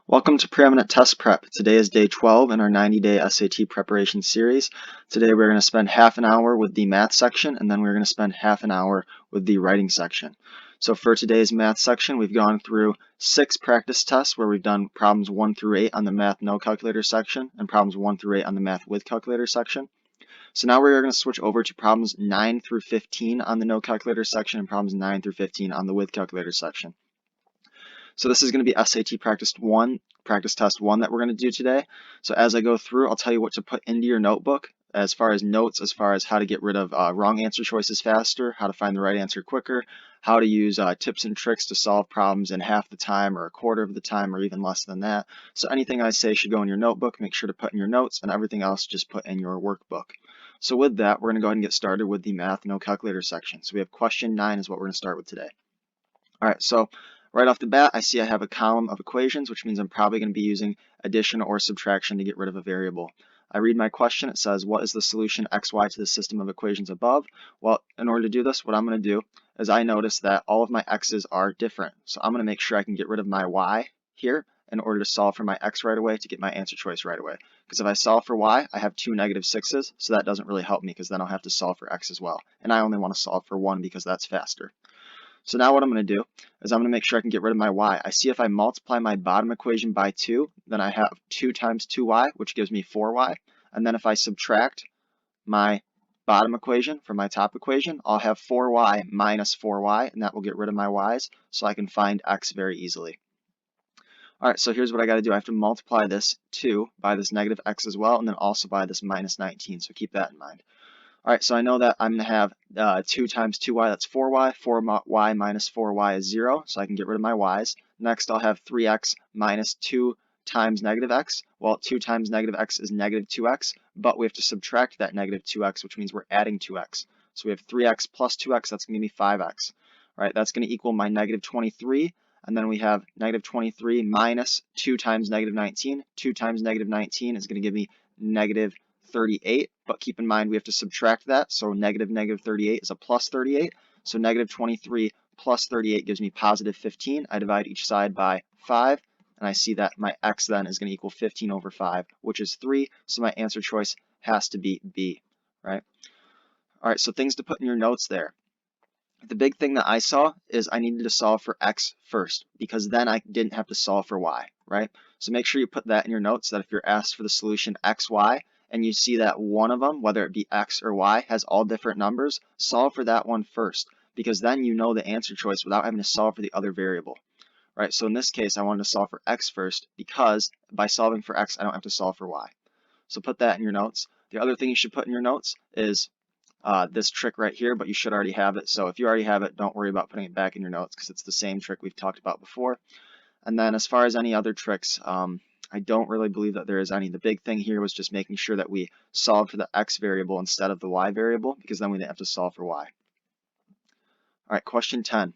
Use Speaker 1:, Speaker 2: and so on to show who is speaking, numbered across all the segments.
Speaker 1: Welcome to Preeminent Test Prep. Today is day 12 in our 90-day SAT preparation series. Today we're going to spend half an hour with the math section, and then we're going to spend half an hour with the writing section. So for today's math section, we've gone through 6 practice tests where we've done problems 1 through 8 on the math no calculator section and problems 1 through 8 on the math with calculator section. So now we're going to switch over to problems 9 through 15 on the no calculator section and problems 9 through 15 on the with calculator section. So this is going to be SAT practice test 1 that we're going to do today. So as I go through, I'll tell you what to put into your notebook as far as notes, as far as how to get rid of wrong answer choices faster, how to find the right answer quicker, how to use tips and tricks to solve problems in half the time or a quarter of the time or even less than that. So anything I say should go in your notebook. Make sure to put in your notes, and everything else just put in your workbook. So with that, we're going to go ahead and get started with the math no calculator section. So we have question 9 is what we're going to start with today. All right, so right off the bat, I see I have a column of equations, which means I'm probably going to be using addition or subtraction to get rid of a variable. I read my question. It says, what is the solution xy to the system of equations above? Well, in order to do this, what I'm going to do is I notice that all of my x's are different. So I'm going to make sure I can get rid of my y here in order to solve for my x right away to get my answer choice right away. Because if I solve for y, I have 2 -6's, so that doesn't really help me because then I'll have to solve for x as well. And I only want to solve for 1 because that's faster. So now what I'm going to do is I'm going to make sure I can get rid of my y. I see if I multiply my bottom equation by 2, then I have 2 times 2y, which gives me 4y. And then if I subtract my bottom equation from my top equation, I'll have 4y minus 4y, and that will get rid of my y's, so I can find x very easily. All right, so here's what I got to do. I have to multiply this 2 by this negative x as well, and then also by this minus 19, so keep that in mind. All right, so I know that I'm going to have 2 times 2y, that's 4y. 4y minus 4y is 0, so I can get rid of my y's. Next, I'll have 3x minus 2 times negative x. Well, 2 times negative x is negative 2x, but we have to subtract that negative 2x, which means we're adding 2x. So we have 3x plus 2x, that's going to be 5x. All right, that's going to equal my negative 23. And then we have negative 23 minus 2 times negative 19. 2 times negative 19 is going to give me negative 38, but keep in mind we have to subtract that, so negative 38 is a plus 38, so negative 23 plus 38 gives me positive 15. I divide each side by 5, and I see that my x then is going to equal 15 over 5, which is 3, so my answer choice has to be B, right? All right, so things to put in your notes there. The big thing that I saw is I needed to solve for x first, because then I didn't have to solve for y, right? So make sure you put that in your notes, that if you're asked for the solution xy, and you see that one of them, whether it be x or y, has all different numbers, solve for that one first, because then you know the answer choice without having to solve for the other variable. Right? So in this case, I wanted to solve for x first, because by solving for x, I don't have to solve for y. So put that in your notes. The other thing you should put in your notes is this trick right here, but you should already have it. So if you already have it, don't worry about putting it back in your notes, because it's the same trick we've talked about before. And then as far as any other tricks, I don't really believe that there is any. The big thing here was just making sure that we solved for the x variable instead of the y variable, because then we didn't have to solve for y. All right, question 10.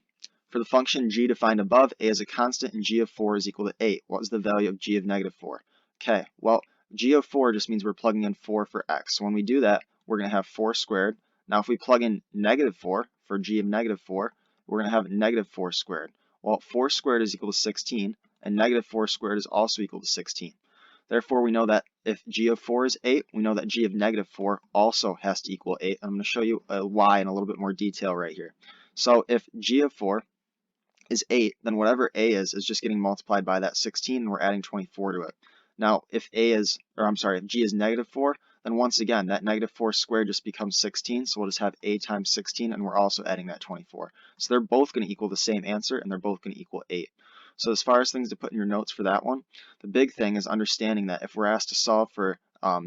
Speaker 1: For the function g defined above, a is a constant and g of 4 is equal to 8. What is the value of g of negative 4? Okay, well, g of 4 just means we're plugging in 4 for x. So when we do that, we're going to have 4 squared. Now if we plug in negative 4 for g of negative 4, we're going to have negative 4 squared. Well, 4 squared is equal to 16, and negative 4 squared is also equal to 16. Therefore, we know that if g of 4 is 8, we know that g of negative 4 also has to equal 8. I'm going to show you why in a little bit more detail right here. So if g of 4 is 8, then whatever a is just getting multiplied by that 16, and we're adding 24 to it. Now, if if g is negative 4, then once again, that negative 4 squared just becomes 16, so we'll just have a times 16, and we're also adding that 24. So they're both going to equal the same answer, and they're both going to equal 8. So as far as things to put in your notes for that one, the big thing is understanding that if we're asked to solve for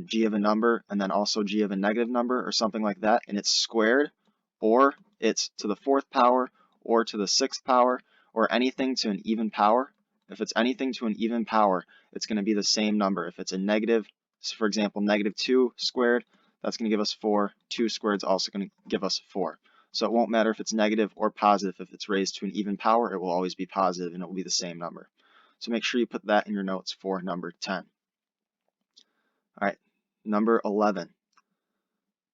Speaker 1: g of a number, and then also g of a negative number, or something like that, and it's squared, or it's to the 4th power, or to the 6th power, or anything to an even power, if it's anything to an even power, it's going to be the same number. If it's a negative, for example, negative 2 squared, that's going to give us 4. 2 squared is also going to give us 4. So it won't matter if it's negative or positive. If it's raised to an even power, it will always be positive, and it will be the same number. So make sure you put that in your notes for number 10. All right, number 11.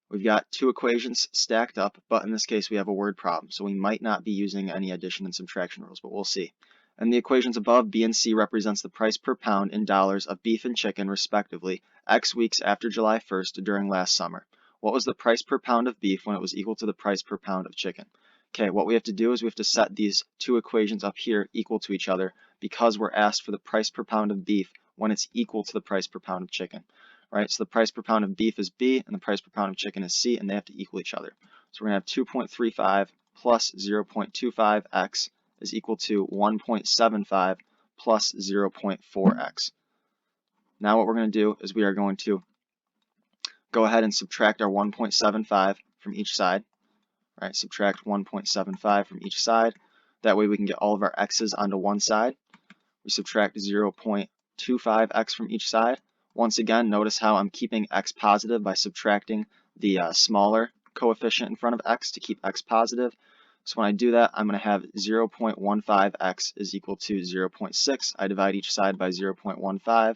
Speaker 1: We've got 2 equations stacked up, but in this case we have a word problem, so we might not be using any addition and subtraction rules, but we'll see. And the equations above, B and C represents the price per pound in dollars of beef and chicken, respectively, X weeks after July 1st during last summer. What was the price per pound of beef when it was equal to the price per pound of chicken? Okay, what we have to do is we have to set these two equations up here equal to each other because we're asked for the price per pound of beef when it's equal to the price per pound of chicken. Right, so the price per pound of beef is B and the price per pound of chicken is C, and they have to equal each other. So we're going to have 2.35 plus 0.25x is equal to 1.75 plus 0.4x. Now what we're going to do is we are going to go ahead and subtract our 1.75 from each side. Right, subtract 1.75 from each side. That way we can get all of our x's onto one side. We subtract 0.25x from each side. Once again, notice how I'm keeping x positive by subtracting the smaller coefficient in front of x to keep x positive. So when I do that, I'm going to have 0.15x is equal to 0.6. I divide each side by 0.15.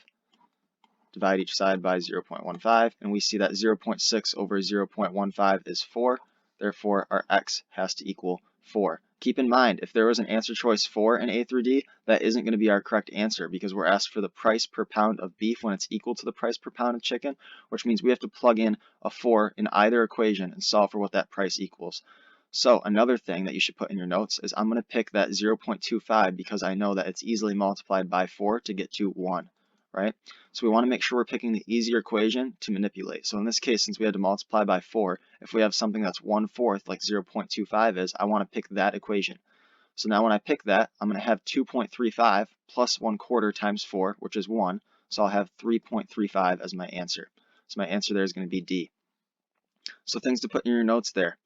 Speaker 1: Divide each side by 0.15, and we see that 0.6 over 0.15 is 4. Therefore, our x has to equal 4. Keep in mind, if there was an answer choice 4 in A through D, that isn't going to be our correct answer because we're asked for the price per pound of beef when it's equal to the price per pound of chicken, which means we have to plug in a 4 in either equation and solve for what that price equals. So another thing that you should put in your notes is I'm going to pick that 0.25 because I know that it's easily multiplied by 4 to get to 1. Right? So we want to make sure we're picking the easier equation to manipulate. So in this case, since we had to multiply by 4, if we have something that's 1/4, like 0.25 is, I want to pick that equation. So now when I pick that, I'm going to have 2.35 plus 1/4 times 4, which is 1. So I'll have 3.35 as my answer. So my answer there is going to be D. So things to put in your notes there.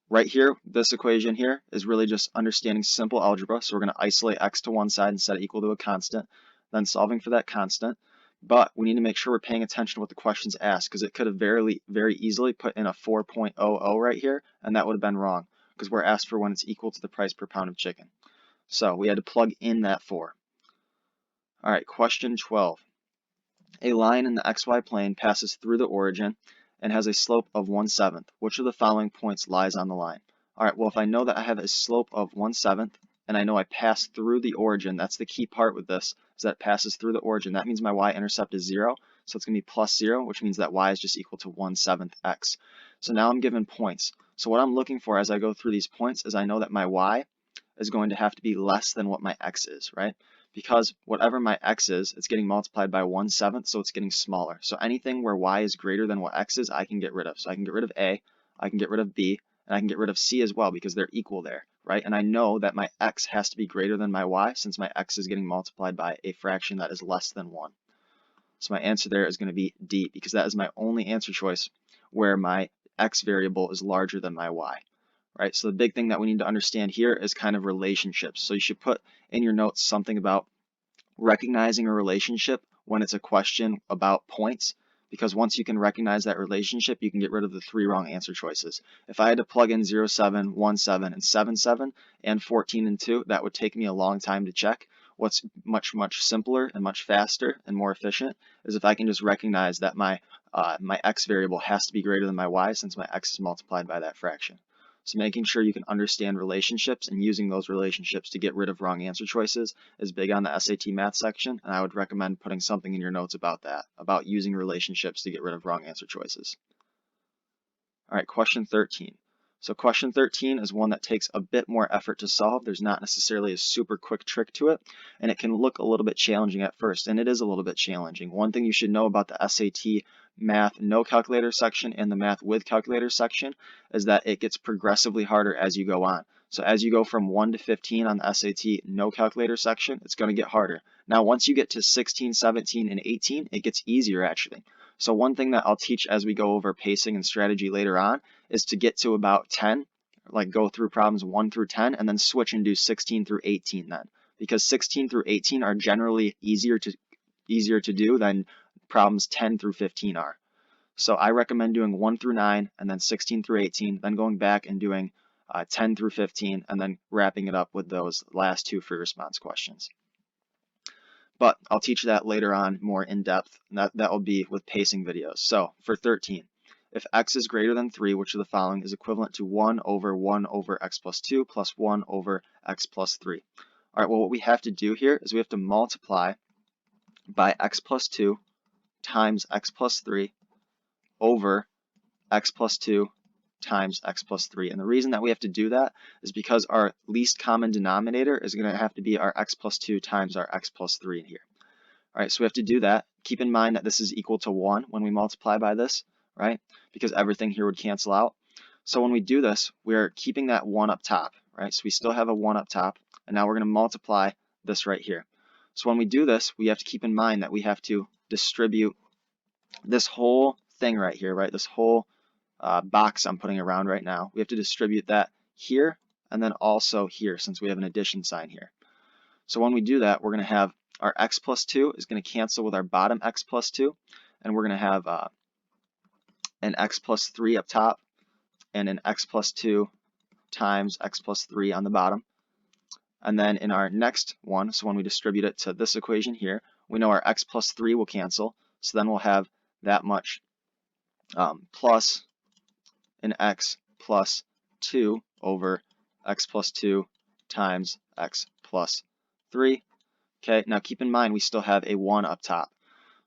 Speaker 1: Right here, this equation here is really just understanding simple algebra. So we're going to isolate x to one side and set it equal to a constant, then solving for that constant. But we need to make sure we're paying attention to what the questions ask because it could have very easily put in a 4.00 right here, and that would have been wrong because we're asked for when it's equal to the price per pound of chicken. So we had to plug in that 4. All right, question 12. A line in the xy plane passes through the origin and has a slope of 1/7. Which of the following points lies on the line? All right, well, if I know that I have a slope of 1/7 and I know I pass through the origin, that's the key part with this, is that it passes through the origin. That means my y-intercept is 0, so it's going to be plus 0, which means that y is just equal to 1/7 x. So now I'm given points. So what I'm looking for as I go through these points is I know that my y is going to have to be less than what my x is, right? Because whatever my x is, it's getting multiplied by 1/7, so it's getting smaller. So anything where y is greater than what x is, I can get rid of. So I can get rid of a, I can get rid of b, and I can get rid of c as well because they're equal there, right? And I know that my x has to be greater than my y since my x is getting multiplied by a fraction that is less than 1. So my answer there is going to be D because that is my only answer choice where my x variable is larger than my y. Right, so the big thing that we need to understand here is kind of relationships. So you should put in your notes something about recognizing a relationship when it's a question about points, because once you can recognize that relationship, you can get rid of the 3 wrong answer choices. If I had to plug in 0, 7, 1, 7, and 7, 7, and 14 and 2, that would take me a long time to check. What's much simpler and much faster and more efficient is if I can just recognize that my x variable has to be greater than my y since my x is multiplied by that fraction. So making sure you can understand relationships and using those relationships to get rid of wrong answer choices is big on the SAT math section, and I would recommend putting something in your notes about that, about using relationships to get rid of wrong answer choices. All right, question 13. So question 13 is one that takes a bit more effort to solve. There's not necessarily a super quick trick to it, and it can look a little bit challenging at first, and it is a little bit challenging. One thing you should know about the SAT math no calculator section and the math with calculator section is that it gets progressively harder as you go on. So as you go from 1 to 15 on the SAT no calculator section, it's going to get harder. Now once you get to 16, 17, and 18, it gets easier actually. So one thing that I'll teach as we go over pacing and strategy later on is to get to about 10, like go through problems 1 through 10, and then switch and do 16 through 18 then. Because 16 through 18 are generally easier to do than problems 10 through 15 are. So I recommend doing 1 through 9, and then 16 through 18, then going back and doing 10 through 15, and then wrapping it up with those last 2 free response questions. But I'll teach that later on more in depth, and that will be with pacing videos. So for 13, if x is greater than 3, which of the following is equivalent to 1 over x plus 2 plus 1 over x plus 3? All right, well, what we have to do here is we have to multiply by x plus 2 times x plus 3 over x plus 2 times x plus 3. And the reason that we have to do that is because our least common denominator is going to have to be our x plus 2 times our x plus 3 in here. All right, so we have to do that. Keep in mind that this is equal to 1 when we multiply by this, right? Because everything here would cancel out. So when we do this, we're keeping that 1 up top, right? So we still have a 1 up top, and now we're going to multiply this right here. So when we do this, we have to keep in mind that we have to distribute this whole thing right here, right? This whole box I'm putting around right now. We have to distribute that here and then also here since we have an addition sign here. So when we do that, we're going to have our x plus 2 is going to cancel with our bottom x plus 2, and we're going to have an x plus 3 up top and an x plus 2 times x plus 3 on the bottom. And then in our next one, so when we distribute it to this equation here, we know our x plus 3 will cancel, so then we'll have that much plus an x plus 2 over x plus 2 times x plus 3. Okay, now keep in mind we still have a 1 up top.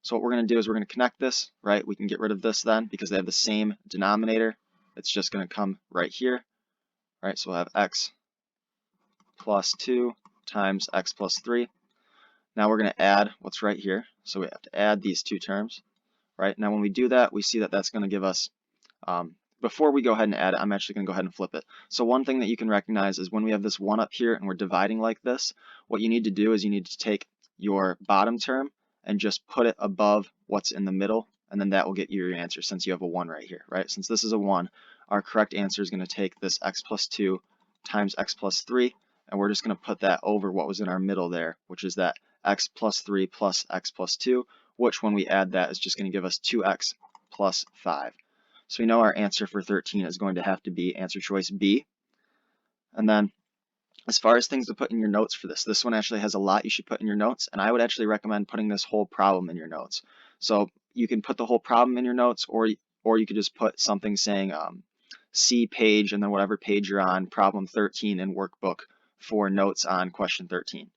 Speaker 1: So what we're going to do is we're going to connect this, right? We can get rid of this then because they have the same denominator. It's just going to come right here, right? So we'll have x plus 2 times x plus 3. Now we're going to add what's right here. So we have to add these two terms, right? Now when we do that, we see that that's going to give us, before we go ahead and add it, I'm actually going to go ahead and flip it. So one thing that you can recognize is when we have this 1 up here and we're dividing like this, what you need to do is you need to take your bottom term and just put it above what's in the middle, and then that will get you your answer since you have a 1 right here, right? Since this is a 1, our correct answer is going to take this x plus 2 times x plus 3, and we're just going to put that over what was in our middle there, which is that x plus 3 plus x plus 2, which when we add that is just going to give us 2x plus 5. So we know our answer for 13 is going to have to be answer choice B. And then as far as things to put in your notes for this one actually has a lot you should put in your notes, and I would actually recommend putting this whole problem in your notes. So you can put the whole problem in your notes, or you could just put something saying C page and then whatever page you're on, problem 13 in workbook for notes on question 13.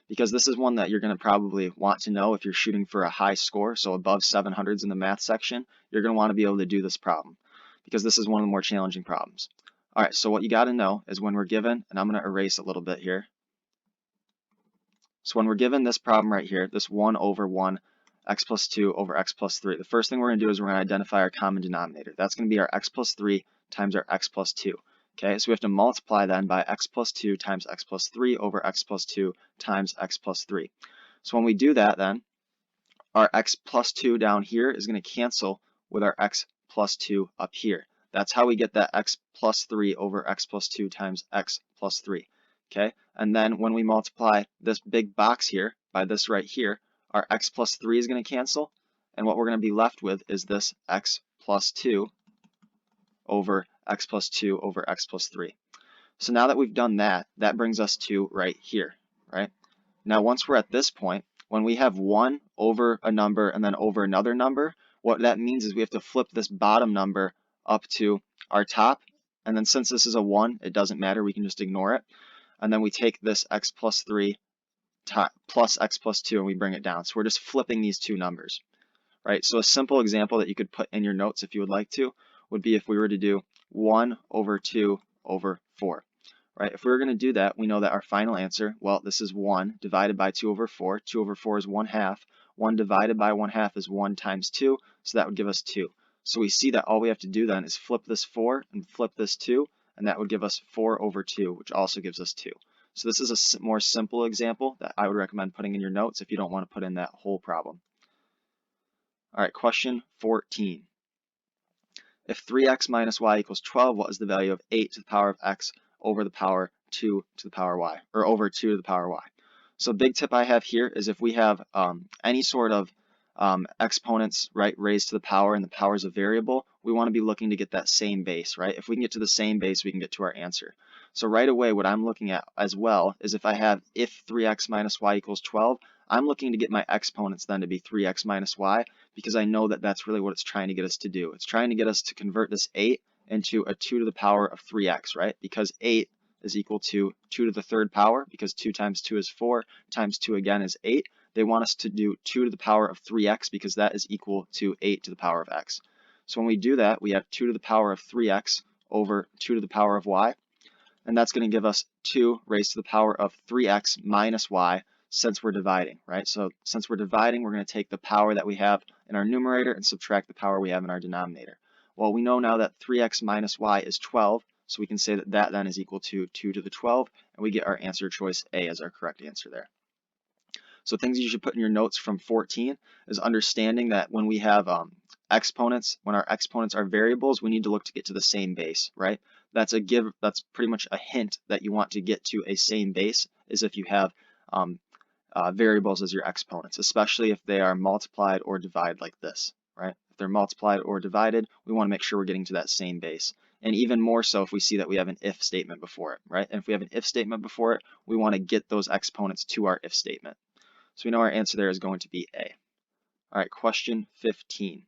Speaker 1: Because this is one that you're going to probably want to know if you're shooting for a high score, so above 700s in the math section, you're going to want to be able to do this problem because this is one of the more challenging problems. All right, so what you got to know is when we're given, and I'm going to erase a little bit here. So when we're given this problem right here, this 1 over 1, x plus 2 over x plus 3, the first thing we're going to do is we're going to identify our common denominator. That's going to be our x plus 3 times our x plus 2. Okay, so we have to multiply then by x plus 2 times x plus 3 over x plus 2 times x plus 3. So when we do that then, our x plus 2 down here is going to cancel with our x plus 2 up here. That's how we get that x plus 3 over x plus 2 times x plus 3. Okay, and then when we multiply this big box here by this right here, our x plus 3 is going to cancel, and what we're going to be left with is this x plus 2 over x plus 2 over x plus 3. So now that we've done that, that brings us to right here, right? Now once we're at this point, when we have 1 over a number and then over another number, what that means is we have to flip this bottom number up to our top, and then since this is a 1, it doesn't matter, we can just ignore it. And then we take this x plus 3 plus x plus 2 and we bring it down. So we're just flipping these two numbers, right? So a simple example that you could put in your notes if you would like to would be if we were to do 1 over 2 over 4. Right, if we were going to do that, we know that our final answer, well, this is 1 divided by 2 over 4. 2 over 4 is 1/2. 1 divided by 1/2 is 1 times 2, so that would give us 2. So we see that all we have to do then is flip this 4 and flip this 2, and that would give us 4 over 2, which also gives us 2. So this is a more simple example that I would recommend putting in your notes if you don't want to put in that whole problem. All right, question 14. If 3x minus y equals 12, what is the value of 8 to the power of x over the power 2 to the power y, or over 2 to the power y? So big tip I have here is if we have any sort of exponents, right, raised to the power and the power is a variable, we want to be looking to get that same base, right? If we can get to the same base, we can get to our answer. So right away, what I'm looking at as well is if I have if 3x minus y equals 12, I'm looking to get my exponents then to be 3x minus y because I know that that's really what it's trying to get us to do. It's trying to get us to convert this 8 into a 2 to the power of 3x, right? Because 8 is equal to 2 to the third power, because 2 times 2 is 4, times 2 again is 8. They want us to do 2 to the power of 3x, because that is equal to 8 to the power of x. So when we do that, we have 2 to the power of 3x over 2 to the power of y, and that's going to give us 2 raised to the power of 3x minus y, since we're dividing, right? So since we're dividing, we're going to take the power that we have in our numerator and subtract the power we have in our denominator. Well, we know now that 3x minus y is 12, so we can say that that then is equal to 2 to the 12, and we get our answer choice A as our correct answer there. So things you should put in your notes from 14 is understanding that when we have exponents, when our exponents are variables, we need to look to get to the same base, right? That's pretty much a hint that you want to get to a same base, is if you have variables as your exponents, especially if they are multiplied or divided like this, right? If they're multiplied or divided, we want to make sure we're getting to that same base. And even more so if we see that we have an if statement before it, right? And if we have an if statement before it, we want to get those exponents to our if statement. So we know our answer there is going to be A. All right, question 15.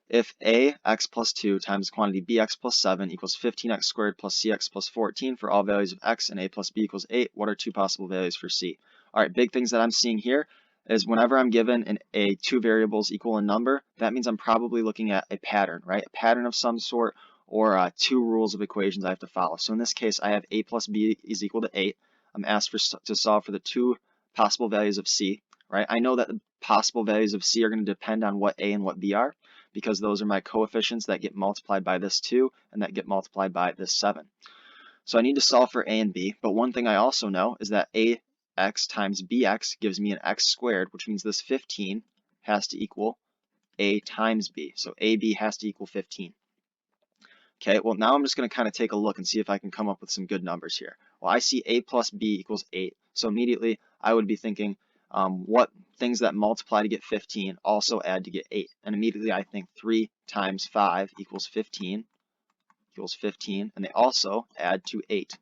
Speaker 1: If a x plus 2 times the quantity bx plus 7 equals 15x squared plus cx plus 14 for all values of x, and a plus b equals 8, what are two possible values for c? All right, big things that I'm seeing here is whenever I'm given two variables equal in number, that means I'm probably looking at a pattern, right? A pattern of some sort, or two rules of equations I have to follow. So in this case, I have a plus b is equal to 8. I'm asked to solve for the two possible values of c, right? I know that the possible values of c are going to depend on what a and what b are, because those are my coefficients that get multiplied by this 2 and that get multiplied by this 7. So I need to solve for a and b, but one thing I also know is that ax times bx gives me an x squared, which means this 15 has to equal a times b. So ab has to equal 15. Okay, well now I'm just going to kind of take a look and see if I can come up with some good numbers here. Well, I see a plus b equals 8, so immediately I would be thinking what things that multiply to get 15 also add to get 8. And immediately I think 3 times 5 equals 15, and they also add to 8,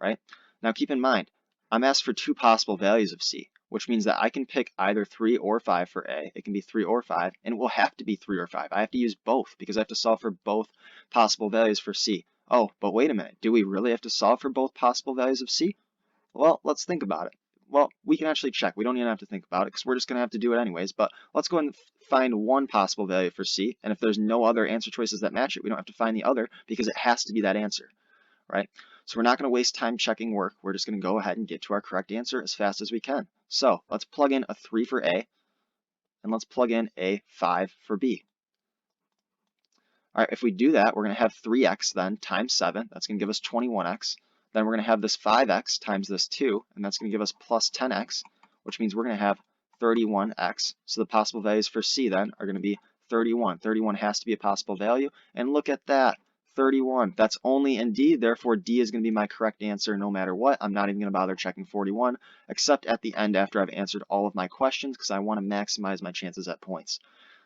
Speaker 1: right? Now keep in mind, I'm asked for two possible values of c, which means that I can pick either 3 or 5 for a. It can be 3 or 5, and it will have to be 3 or 5. I have to use both because I have to solve for both possible values for c. Oh, but wait a minute, do we really have to solve for both possible values of c? Well, let's think about it. Well, we can actually check. We don't even have to think about it because we're just going to have to do it anyways. But let's go and find one possible value for c. And if there's no other answer choices that match it, we don't have to find the other because it has to be that answer, right? So we're not going to waste time checking work. We're just going to go ahead and get to our correct answer as fast as we can. So let's plug in a 3 for a, and let's plug in a 5 for b. All right, if we do that, we're going to have 3x then times 7. That's going to give us 21x. Then we're going to have this 5x times this 2, and that's going to give us plus 10x, which means we're going to have 31x. So the possible values for c then are going to be 31. 31 has to be a possible value, and look at that, 31. That's only in D, therefore D is going to be my correct answer no matter what. I'm not even going to bother checking 41, except at the end after I've answered all of my questions, because I want to maximize my chances at points.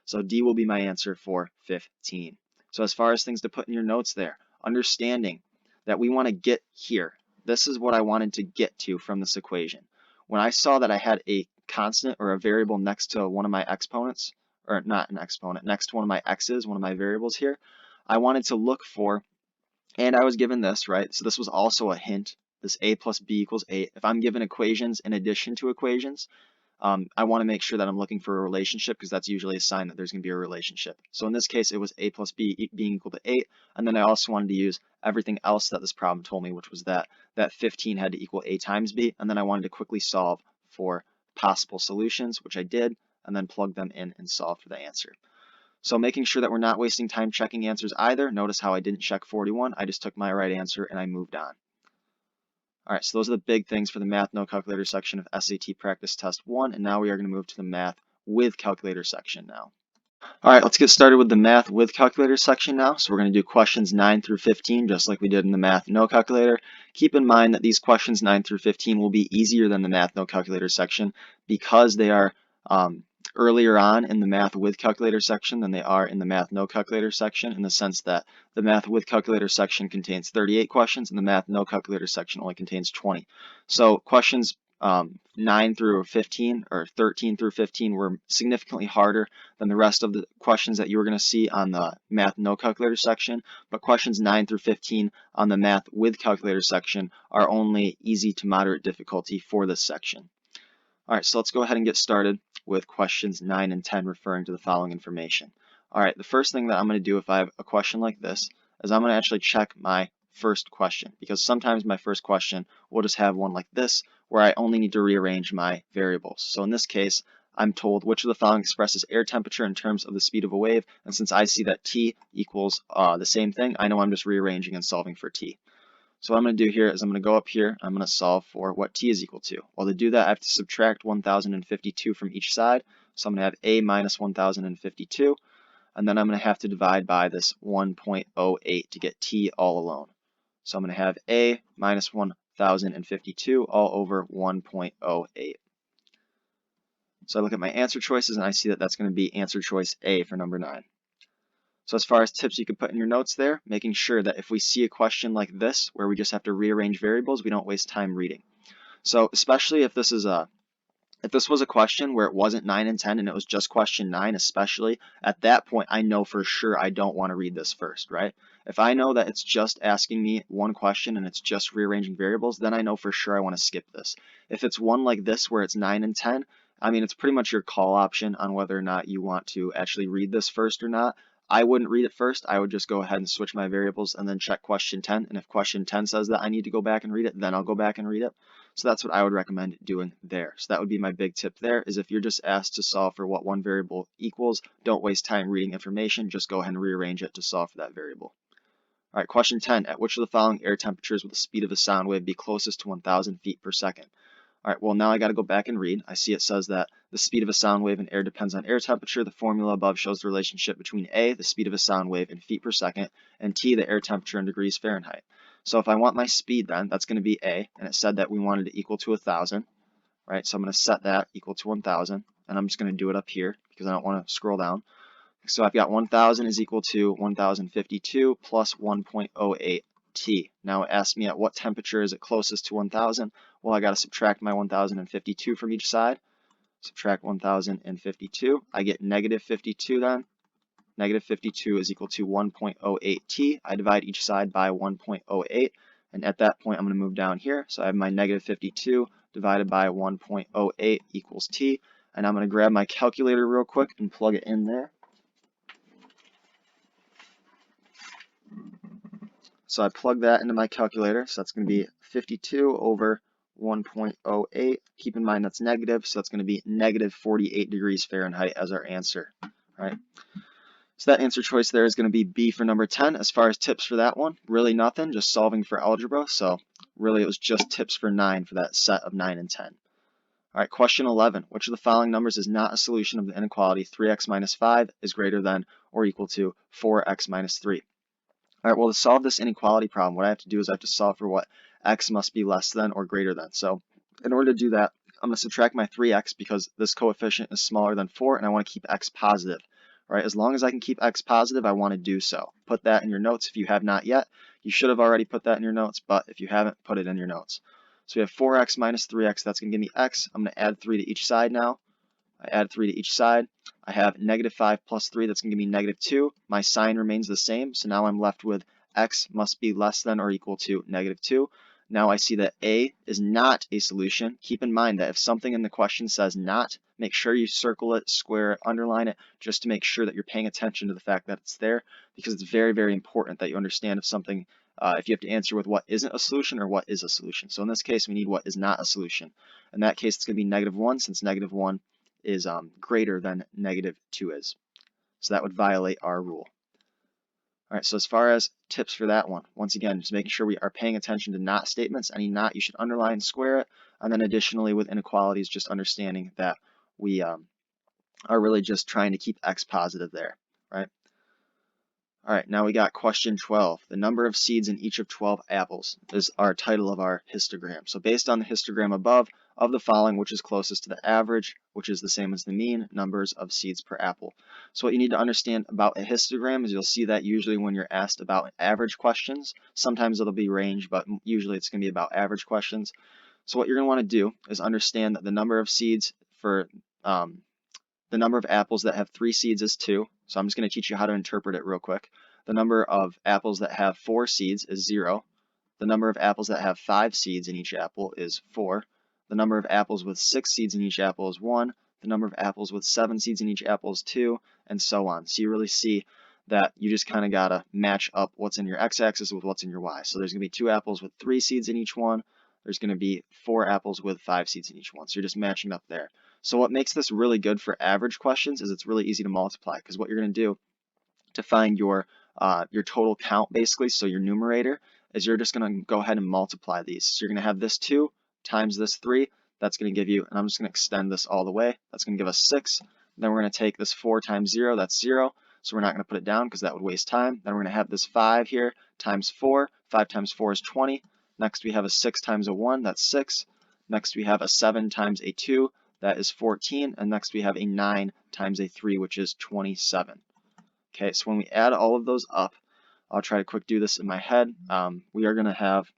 Speaker 1: So D will be my answer for 15. So as far as things to put in your notes there, understanding that we want to get here. This is what I wanted to get to from this equation. When I saw that I had a constant or a variable next to one of my exponents, or not an exponent, next to one of my x's, one of my variables here, I wanted to look for, and I was given this, right? So this was also a hint, this a plus b equals 8. If I'm given equations in addition to equations, I want to make sure that I'm looking for a relationship, because that's usually a sign that there's going to be a relationship. So in this case, it was a plus b being equal to 8, and then I also wanted to use everything else that this problem told me, which was that 15 had to equal a times b, and then I wanted to quickly solve for possible solutions, which I did, and then plug them in and solve for the answer. So making sure that we're not wasting time checking answers either. Notice how I didn't check 41, I just took my right answer and I moved on. All right, so those are the big things for the Math No Calculator section of SAT Practice Test 1, and now we are going to move to the Math with Calculator section now. All right, let's get started with the Math with Calculator section now. So we're going to do questions 9 through 15, just like we did in the Math No Calculator. Keep in mind that these questions 9 through 15 will be easier than the Math No Calculator section because they are earlier on in the Math with Calculator section than they are in the Math No Calculator section, in the sense that the Math with Calculator section contains 38 questions and the Math No Calculator section only contains 20. So questions 9 through 15 or 13 through 15 were significantly harder than the rest of the questions that you were going to see on the math no calculator section, but questions 9 through 15 on the math with calculator section are only easy to moderate difficulty for this section. Alright, so let's go ahead and get started with questions 9 and 10 referring to the following information. Alright, the first thing that I'm going to do if I have a question like this is I'm going to actually check my first question, because sometimes my first question will just have one like this where I only need to rearrange my variables. So in this case, I'm told which of the following expresses air temperature in terms of the speed of a wave, and since I see that T equals the same thing, I know I'm just rearranging and solving for T. So what I'm going to do here is I'm going to go up here, I'm going to solve for what T is equal to. Well, to do that, I have to subtract 1052 from each side. So I'm going to have A minus 1052, and then I'm going to have to divide by this 1.08 to get T all alone. So I'm going to have A minus 1052 all over 1.08. So I look at my answer choices, and I see that that's going to be answer choice A for number 9. So as far as tips you can put in your notes there, making sure that if we see a question like this, where we just have to rearrange variables, we don't waste time reading. So especially if this was a question where it wasn't 9 and 10 and it was just question 9 especially, at that point I know for sure I don't want to read this first, right? If I know that it's just asking me one question and it's just rearranging variables, then I know for sure I want to skip this. If it's one like this where it's 9 and 10, I mean, it's pretty much your call option on whether or not you want to actually read this first or not. I wouldn't read it first. I would just go ahead and switch my variables and then check question 10. And if question 10 says that I need to go back and read it, then I'll go back and read it. So that's what I would recommend doing there. So that would be my big tip there, is if you're just asked to solve for what one variable equals, don't waste time reading information. Just go ahead and rearrange it to solve for that variable. All right, question 10. At which of the following air temperatures will the speed of a sound wave be closest to 1,000 feet per second? All right, well, now I got to go back and read. I see it says that the speed of a sound wave in air depends on air temperature. The formula above shows the relationship between A, the speed of a sound wave in feet per second, and T, the air temperature in degrees Fahrenheit. So if I want my speed then, that's going to be A, and it said that we wanted it equal to 1,000, right? So I'm going to set that equal to 1,000, and I'm just going to do it up here because I don't want to scroll down. So I've got 1,000 is equal to 1,052 plus 1.08 T. Now it asks me at what temperature is it closest to 1,000. Well, I got to subtract my 1,052 from each side. Subtract 1,052. I get negative 52 then. Negative 52 is equal to 1.08 T. I divide each side by 1.08. And at that point, I'm going to move down here. So I have my negative 52 divided by 1.08 equals T. And I'm going to grab my calculator real quick and plug it in there. So I plug that into my calculator, so that's going to be 52 over 1.08. Keep in mind that's negative, so that's going to be negative 48 degrees Fahrenheit as our answer. Right? So that answer choice there is going to be B for number 10. As far as tips for that one, really nothing, just solving for algebra. So really it was just tips for 9 for that set of 9 and 10. All right, question 11. Which of the following numbers is not a solution of the inequality 3x minus 5 is greater than or equal to 4x minus 3? All right, well, to solve this inequality problem, what I have to do is I have to solve for what x must be less than or greater than. So in order to do that, I'm going to subtract my 3x because this coefficient is smaller than 4, and I want to keep x positive. Right? As long as I can keep x positive, I want to do so. Put that in your notes if you have not yet. You should have already put that in your notes, but if you haven't, put it in your notes. So we have 4x minus 3x. That's going to give me x. I'm going to add 3 to each side now. I add 3 to each side. I have negative 5 plus 3, that's going to give me negative 2. My sign remains the same, so now I'm left with x must be less than or equal to negative 2. Now I see that A is not a solution. Keep in mind that if something in the question says not, make sure you circle it, square it, underline it, just to make sure that you're paying attention to the fact that it's there, because it's very, very important that you understand if something, if you have to answer with what isn't a solution or what is a solution. So in this case, we need what is not a solution. In that case, it's going to be negative 1, since negative 1 is greater than negative 2 is. So that would violate our rule. All right, so as far as tips for that one, once again, just making sure we are paying attention to not statements. Any not, you should underline and square it. And then additionally with inequalities, just understanding that we are really just trying to keep x positive there, right? All right, now we got question 12. The number of seeds in each of 12 apples is our title of our histogram. So based on the histogram above, of the following, which is closest to the average, which is the same as the mean, numbers of seeds per apple. So what you need to understand about a histogram is you'll see that usually when you're asked about average questions, sometimes it'll be range, but usually it's going to be about average questions. So what you're going to want to do is understand that the number of seeds for the number of apples that have 3 seeds is 2. So I'm just going to teach you how to interpret it real quick. The number of apples that have 4 seeds is 0. The number of apples that have 5 seeds in each apple is 4. The number of apples with 6 seeds in each apple is 1. The number of apples with 7 seeds in each apple is 2, and so on. So you really see that you just kind of got to match up what's in your x-axis with what's in your y. So there's going to be 2 apples with 3 seeds in each one. There's going to be 4 apples with 5 seeds in each one. So you're just matching up there. So what makes this really good for average questions is it's really easy to multiply, because what you're going to do to find your total count, basically, so your numerator, is you're just going to go ahead and multiply these. So you're going to have this 2 times this 3. That's going to give you, and I'm just going to extend this all the way. That's going to give us 6. Then we're going to take this 4 times 0. That's 0. So we're not going to put it down because that would waste time. Then we're going to have this 5 here times 4. 5 times 4 is 20. Next we have a 6 times a 1. That's 6. Next we have a 7 times a 2. That is 14. And next we have a 9 times a 3, which is 27. Okay, so when we add all of those up, I'll try to quick do this in my head. We are going to have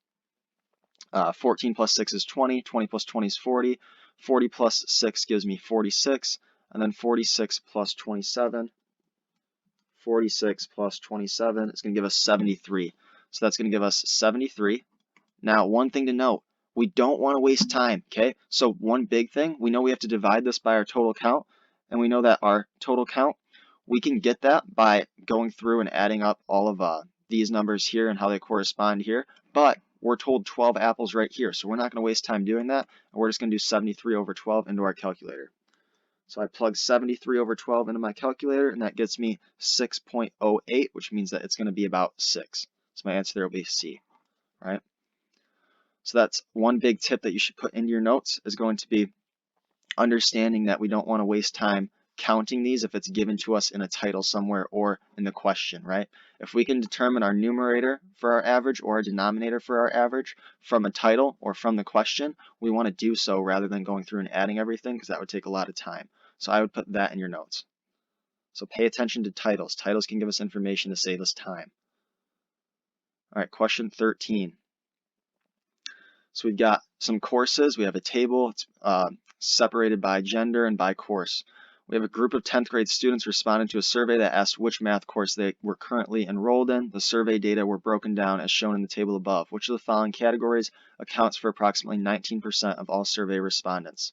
Speaker 1: 14 plus 6 is 20, 20 plus 20 is 40, 40 plus 6 gives me 46, and then 46 plus 27, 46 plus 27 is going to give us 73. So that's going to give us 73. Now, one thing to note, we don't want to waste time, okay? So one big thing, we know we have to divide this by our total count, and we know that our total count, we can get that by going through and adding up all of these numbers here and how they correspond here, but we're told 12 apples right here, so we're not going to waste time doing that, and we're just going to do 73 over 12 into our calculator. So I plug 73 over 12 into my calculator, and that gets me 6.08, which means that it's going to be about 6. So my answer there will be C, right? So that's one big tip that you should put into your notes, is going to be understanding that we don't want to waste time counting these if it's given to us in a title somewhere or in the question, right? If we can determine our numerator for our average or our denominator for our average from a title or from the question, we want to do so rather than going through and adding everything, because that would take a lot of time. So I would put that in your notes. So pay attention to titles. Titles can give us information to save us time. All right, question 13. So we've got some courses. We have a table. It's separated by gender and by course. We have a group of 10th grade students responding to a survey that asked which math course they were currently enrolled in. The survey data were broken down as shown in the table above. Which of the following categories accounts for approximately 19% of all survey respondents?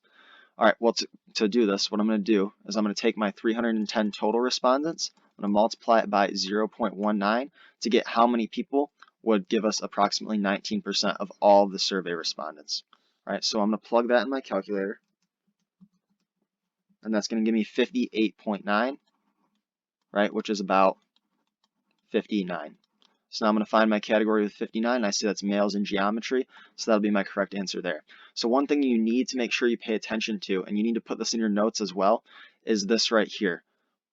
Speaker 1: All right, well, to do this, what I'm going to do is I'm going to take my 310 total respondents. I'm going to multiply it by 0.19 to get how many people would give us approximately 19% of all the survey respondents. All right, so I'm going to plug that in my calculator, and that's going to give me 58.9, right, which is about 59. So now I'm going to find my category with 59, and I see that's males in geometry, so that'll be my correct answer there. So one thing you need to make sure you pay attention to, and you need to put this in your notes as well, is this right here.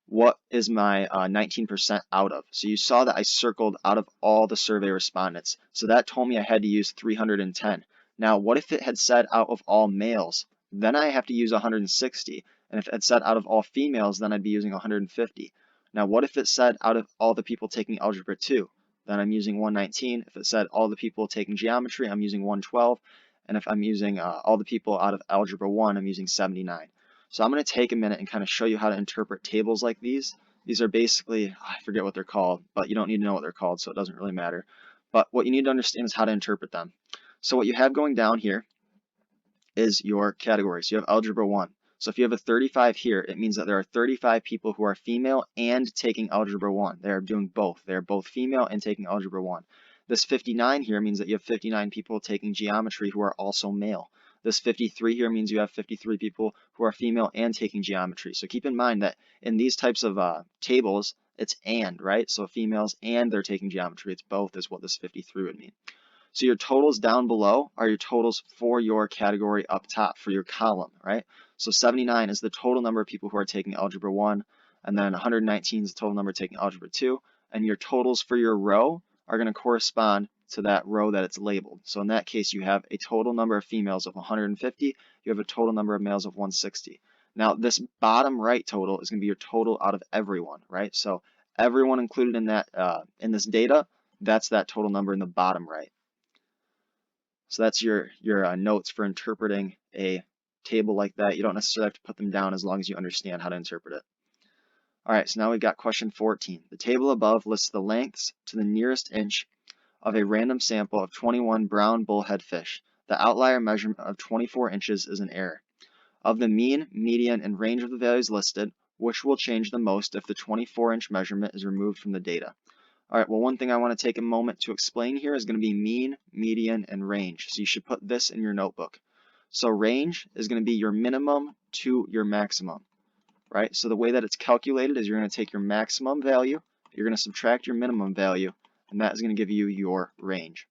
Speaker 1: What is my 19% out of? So you saw that I circled out of all the survey respondents. So that told me I had to use 310. Now, what if it had said out of all males? Then I have to use 160. And if it had said out of all females, then I'd be using 150. Now, what if it said out of all the people taking Algebra 2? Then I'm using 119. If it said all the people taking geometry, I'm using 112. And if I'm using all the people out of Algebra 1, I'm using 79. So I'm going to take a minute and kind of show you how to interpret tables like these. These are basically, I forget what they're called, but you don't need to know what they're called, so it doesn't really matter. But what you need to understand is how to interpret them. So what you have going down here is your categories. You have Algebra 1. So if you have a 35 here, it means that there are 35 people who are female and taking Algebra 1. They are doing both. They are both female and taking Algebra 1. This 59 here means that you have 59 people taking geometry who are also male. This 53 here means you have 53 people who are female and taking geometry. So keep in mind that in these types of tables, it's and, right? So females and they're taking geometry. It's both is what this 53 would mean. So your totals down below are your totals for your category up top, for your column, right? So 79 is the total number of people who are taking Algebra 1, and then 119 is the total number taking Algebra 2, and your totals for your row are going to correspond to that row that it's labeled. So in that case, you have a total number of females of 150, you have a total number of males of 160. Now this bottom right total is going to be your total out of everyone, right? So everyone included in that in this data, that's that total number in the bottom right. So that's your notes for interpreting a table like that. You don't necessarily have to put them down as long as you understand how to interpret it. All right, so now we've got question 14. The table above lists the lengths to the nearest inch of a random sample of 21 brown bullhead fish. The outlier measurement of 24 inches is an error. Of the mean, median, and range of the values listed, which will change the most if the 24-inch measurement is removed from the data? All right, well, one thing I want to take a moment to explain here is going to be mean, median, and range. So you should put this in your notebook. So range is going to be your minimum to your maximum, right? So the way that it's calculated is you're going to take your maximum value, you're going to subtract your minimum value, and that is going to give you your range.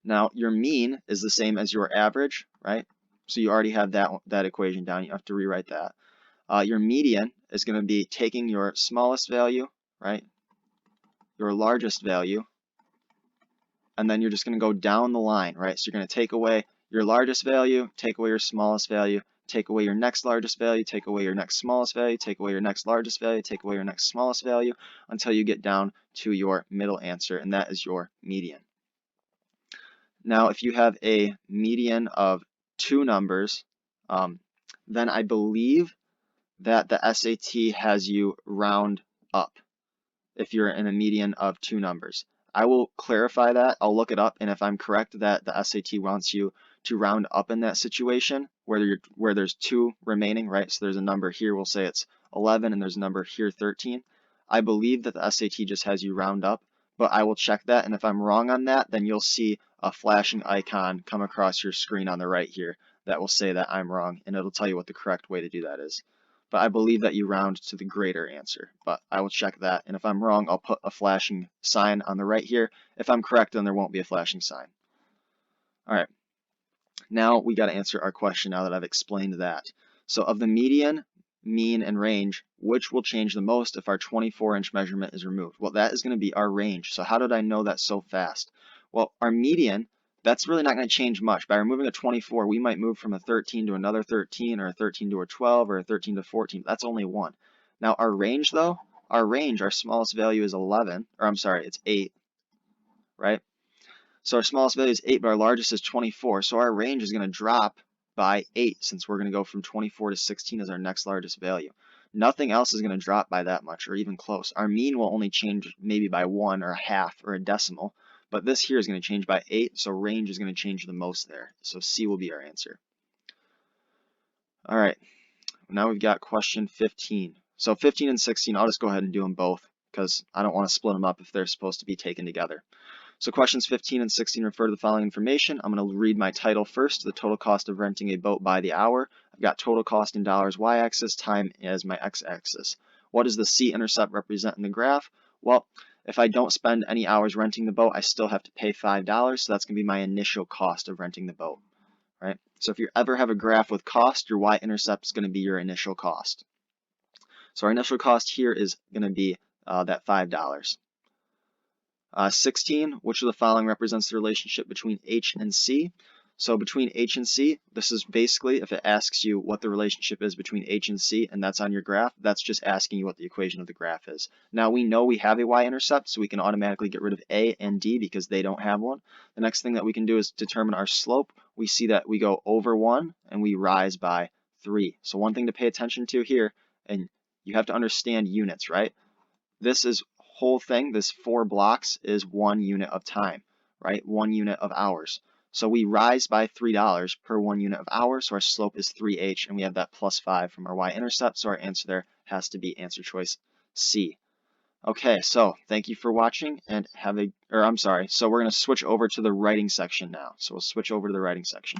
Speaker 1: Now, your mean is the same as your average, right? So you already have that equation down. You have to rewrite that. Your median is going to be taking your smallest value, right? Your largest value, and then you're just going to go down the line, right? So you're going to take away your largest value, take away your smallest value, take away your next largest value, take away your next smallest value, take away your next largest value, take away your next smallest value, until you get down to your middle answer, and that is your median. Now, if you have a median of 2 numbers, then I believe that the SAT has you round up if you're in a median of 2 numbers. I will clarify that. I'll look it up, and if I'm correct that the SAT wants you to round up in that situation where there's 2 remaining, right? So there's a number here, we'll say it's 11, and there's a number here, 13. I believe that the SAT just has you round up, but I will check that, and if I'm wrong on that, then you'll see a flashing icon come across your screen on the right here that will say that I'm wrong, and it'll tell you what the correct way to do that is. But I believe that you round to the greater answer, but I will check that, and if I'm wrong, I'll put a flashing sign on the right here. If I'm correct, then there won't be a flashing sign. All right, now we got to answer our question now that I've explained that. So of the median, mean, and range, which will change the most if our 24-inch measurement is removed? Well, that is going to be our range. So how did I know that so fast? Well, our median, that's really not going to change much. By removing a 24, we might move from a 13 to another 13, or a 13 to a 12, or a 13 to 14. That's only one. Now our range, though, our smallest value is 11, or I'm sorry, it's 8, right? So our smallest value is 8, but our largest is 24. So our range is going to drop by 8, since we're going to go from 24 to 16 as our next largest value. Nothing else is going to drop by that much, or even close. Our mean will only change maybe by 1 or a half or a decimal, but this here is going to change by 8, so range is going to change the most there. So C will be our answer. All right, now we've got question 15. So 15 and 16, I'll just go ahead and do them both because I don't want to split them up if they're supposed to be taken together. So questions 15 and 16 refer to the following information. I'm going to read my title first, the total cost of renting a boat by the hour. I've got total cost in dollars y-axis, time as my x-axis. What does the c-intercept represent in the graph? Well, if I don't spend any hours renting the boat, I still have to pay $5, so that's going to be my initial cost of renting the boat, right? So if you ever have a graph with cost, your y-intercept is going to be your initial cost. So our initial cost here is going to be that $5. 16, which of the following represents the relationship between H and C? So between H and C, this is basically, if it asks you what the relationship is between H and C, and that's on your graph, that's just asking you what the equation of the graph is. Now we know we have a y-intercept, so we can automatically get rid of A and D because they don't have one. The next thing that we can do is determine our slope. We see that we go over 1 and we rise by 3. So one thing to pay attention to here, and you have to understand units, right? This is whole thing, this 4 blocks is 1 unit of time, right? 1 unit of hours. So we rise by $3 per 1 unit of hours, so our slope is 3h, and we have that plus 5 from our y-intercept, so our answer there has to be answer choice C. Okay, so thank you for watching, and so we're going to switch over to the writing section now. So we'll switch over to the writing section.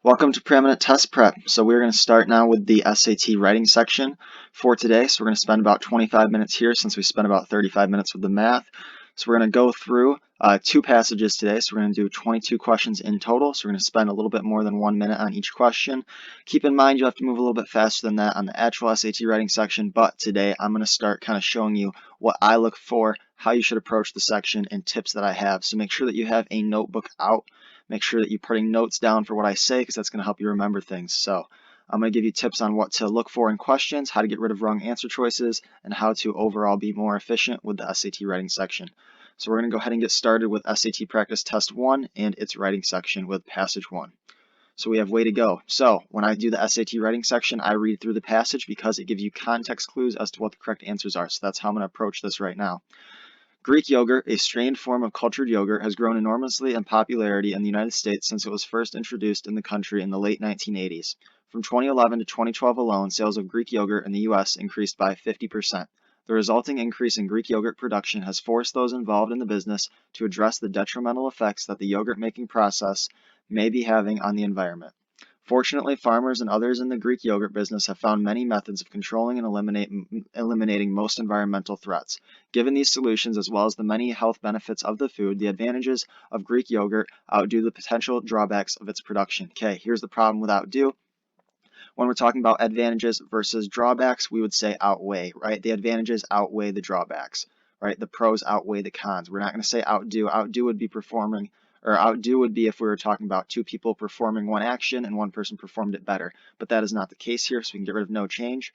Speaker 1: Welcome to Preeminent Test Prep. So we're going to start now with the SAT writing section for today. So we're going to spend about 25 minutes here since we spent about 35 minutes with the math. So we're going to go through 2 passages today. So we're going to do 22 questions in total. So we're going to spend a little bit more than 1 minute on each question. Keep in mind you'll have to move a little bit faster than that on the actual SAT writing section, but today I'm going to start kind of showing you what I look for, how you should approach the section, and tips that I have. So make sure that you have a notebook out. Make sure that you're putting notes down for what I say because that's going to help you remember things. So I'm going to give you tips on what to look for in questions, how to get rid of wrong answer choices, and how to overall be more efficient with the SAT writing section. So we're going to go ahead and get started with SAT Practice Test 1 and its writing section with Passage 1. So we have way to go. So when I do the SAT writing section, I read through the passage because it gives you context clues as to what the correct answers are. So that's how I'm going to approach this right now. Greek yogurt, a strained form of cultured yogurt, has grown enormously in popularity in the United States since it was first introduced in the country in the late 1980s. From 2011 to 2012 alone, sales of Greek yogurt in the U.S. increased by 50%. The resulting increase in Greek yogurt production has forced those involved in the business to address the detrimental effects that the yogurt making process may be having on the environment. Fortunately, farmers and others in the Greek yogurt business have found many methods of controlling and eliminating most environmental threats. Given these solutions, as well as the many health benefits of the food, the advantages of Greek yogurt outdo the potential drawbacks of its production. Okay, here's the problem with outdo. When we're talking about advantages versus drawbacks, we would say outweigh, right? The advantages outweigh the drawbacks, right? The pros outweigh the cons. We're not going to say outdo. Outdo would be performing, or outdo would be if we were talking about two people performing one action and one person performed it better. But that is not the case here, so we can get rid of no change.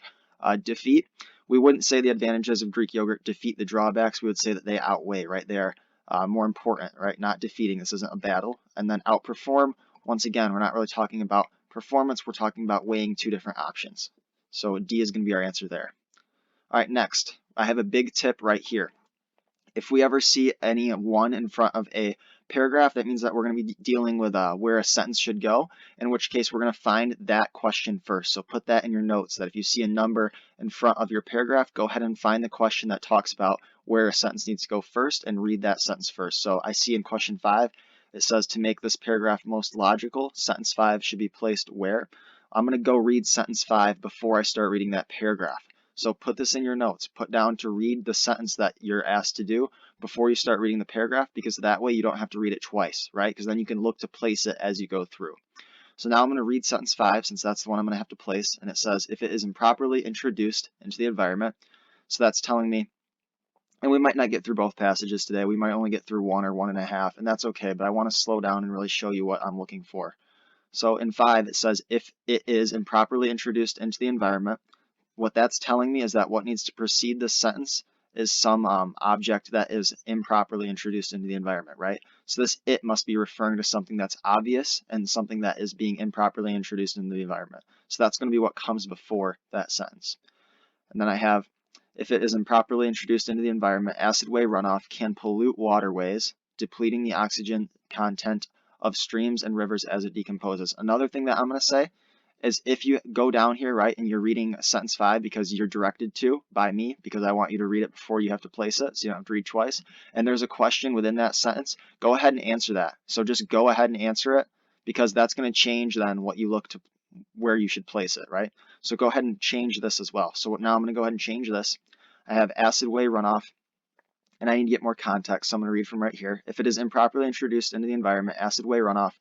Speaker 1: Defeat, we wouldn't say the advantages of Greek yogurt defeat the drawbacks. We would say that they outweigh, right? They are more important, right? Not defeating. This isn't a battle. And then outperform, once again, we're not really talking about performance, we're talking about weighing two different options. So D is going to be our answer there. All right, next, I have a big tip right here. If we ever see any one in front of a paragraph, that means that we're going to be dealing with where a sentence should go, in which case we're going to find that question first. So put that in your notes, that if you see a number in front of your paragraph, go ahead and find the question that talks about where a sentence needs to go first and read that sentence first. So I see in question 5, it says to make this paragraph most logical, sentence 5 should be placed where? I'm going to go read sentence 5 before I start reading that paragraph. So put this in your notes. Put down to read the sentence that you're asked to do before you start reading the paragraph, because that way you don't have to read it twice, right? Because then you can look to place it as you go through. So now I'm going to read sentence 5, since that's the one I'm going to have to place, and it says, if it is improperly introduced into the environment, so that's telling me, and we might not get through both passages today, we might only get through 1 or 1.5, and that's okay, but I want to slow down and really show you what I'm looking for. So in 5, it says, if it is improperly introduced into the environment, what that's telling me is that what needs to precede this sentence is some object that is improperly introduced into the environment, right? So this it must be referring to something that's obvious and something that is being improperly introduced into the environment. So that's going to be what comes before that sentence. And then I have, if it is improperly introduced into the environment, acid-way runoff can pollute waterways, depleting the oxygen content of streams and rivers as it decomposes. Another thing that I'm going to say is if you go down here, right, and you're reading sentence 5 because you're directed to by me, because I want you to read it before you have to place it, so you don't have to read twice, and there's a question within that sentence, go ahead and answer that. So just go ahead and answer it, because that's going to change then what you look to where you should place it, right? So go ahead and change this as well. So now I'm going to go ahead and change this. I have acid-way runoff, and I need to get more context, so I'm going to read from right here. If it is improperly introduced into the environment, acid-way runoff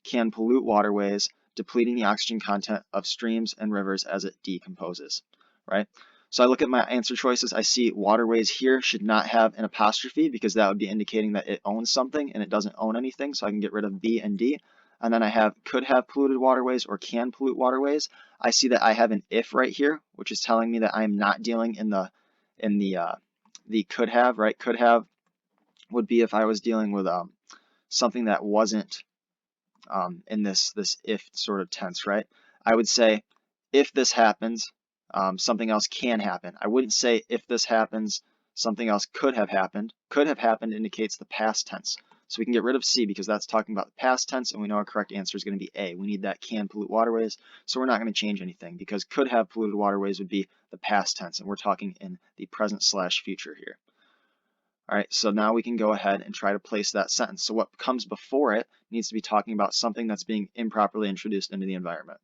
Speaker 1: can pollute waterways, depleting the oxygen content of streams and rivers as it decomposes, right? So I look at my answer choices. I see waterways here should not have an apostrophe, because that would be indicating that it owns something, and it doesn't own anything, so I can get rid of B and D. And then I have could have polluted waterways or can pollute waterways. I see that I have an if right here, which is telling me that I am not dealing in the could have, right? Could have would be if I was dealing with something that wasn't in this if sort of tense, right? I would say if this happens, something else can happen. I wouldn't say if this happens, something else could have happened. Could have happened indicates the past tense. So we can get rid of C, because that's talking about the past tense, and we know our correct answer is going to be A. We need that can pollute waterways, so we're not going to change anything, because could have polluted waterways would be the past tense, and we're talking in the present/future here. All right, so now we can go ahead and try to place that sentence. So what comes before it needs to be talking about something that's being improperly introduced into the environment.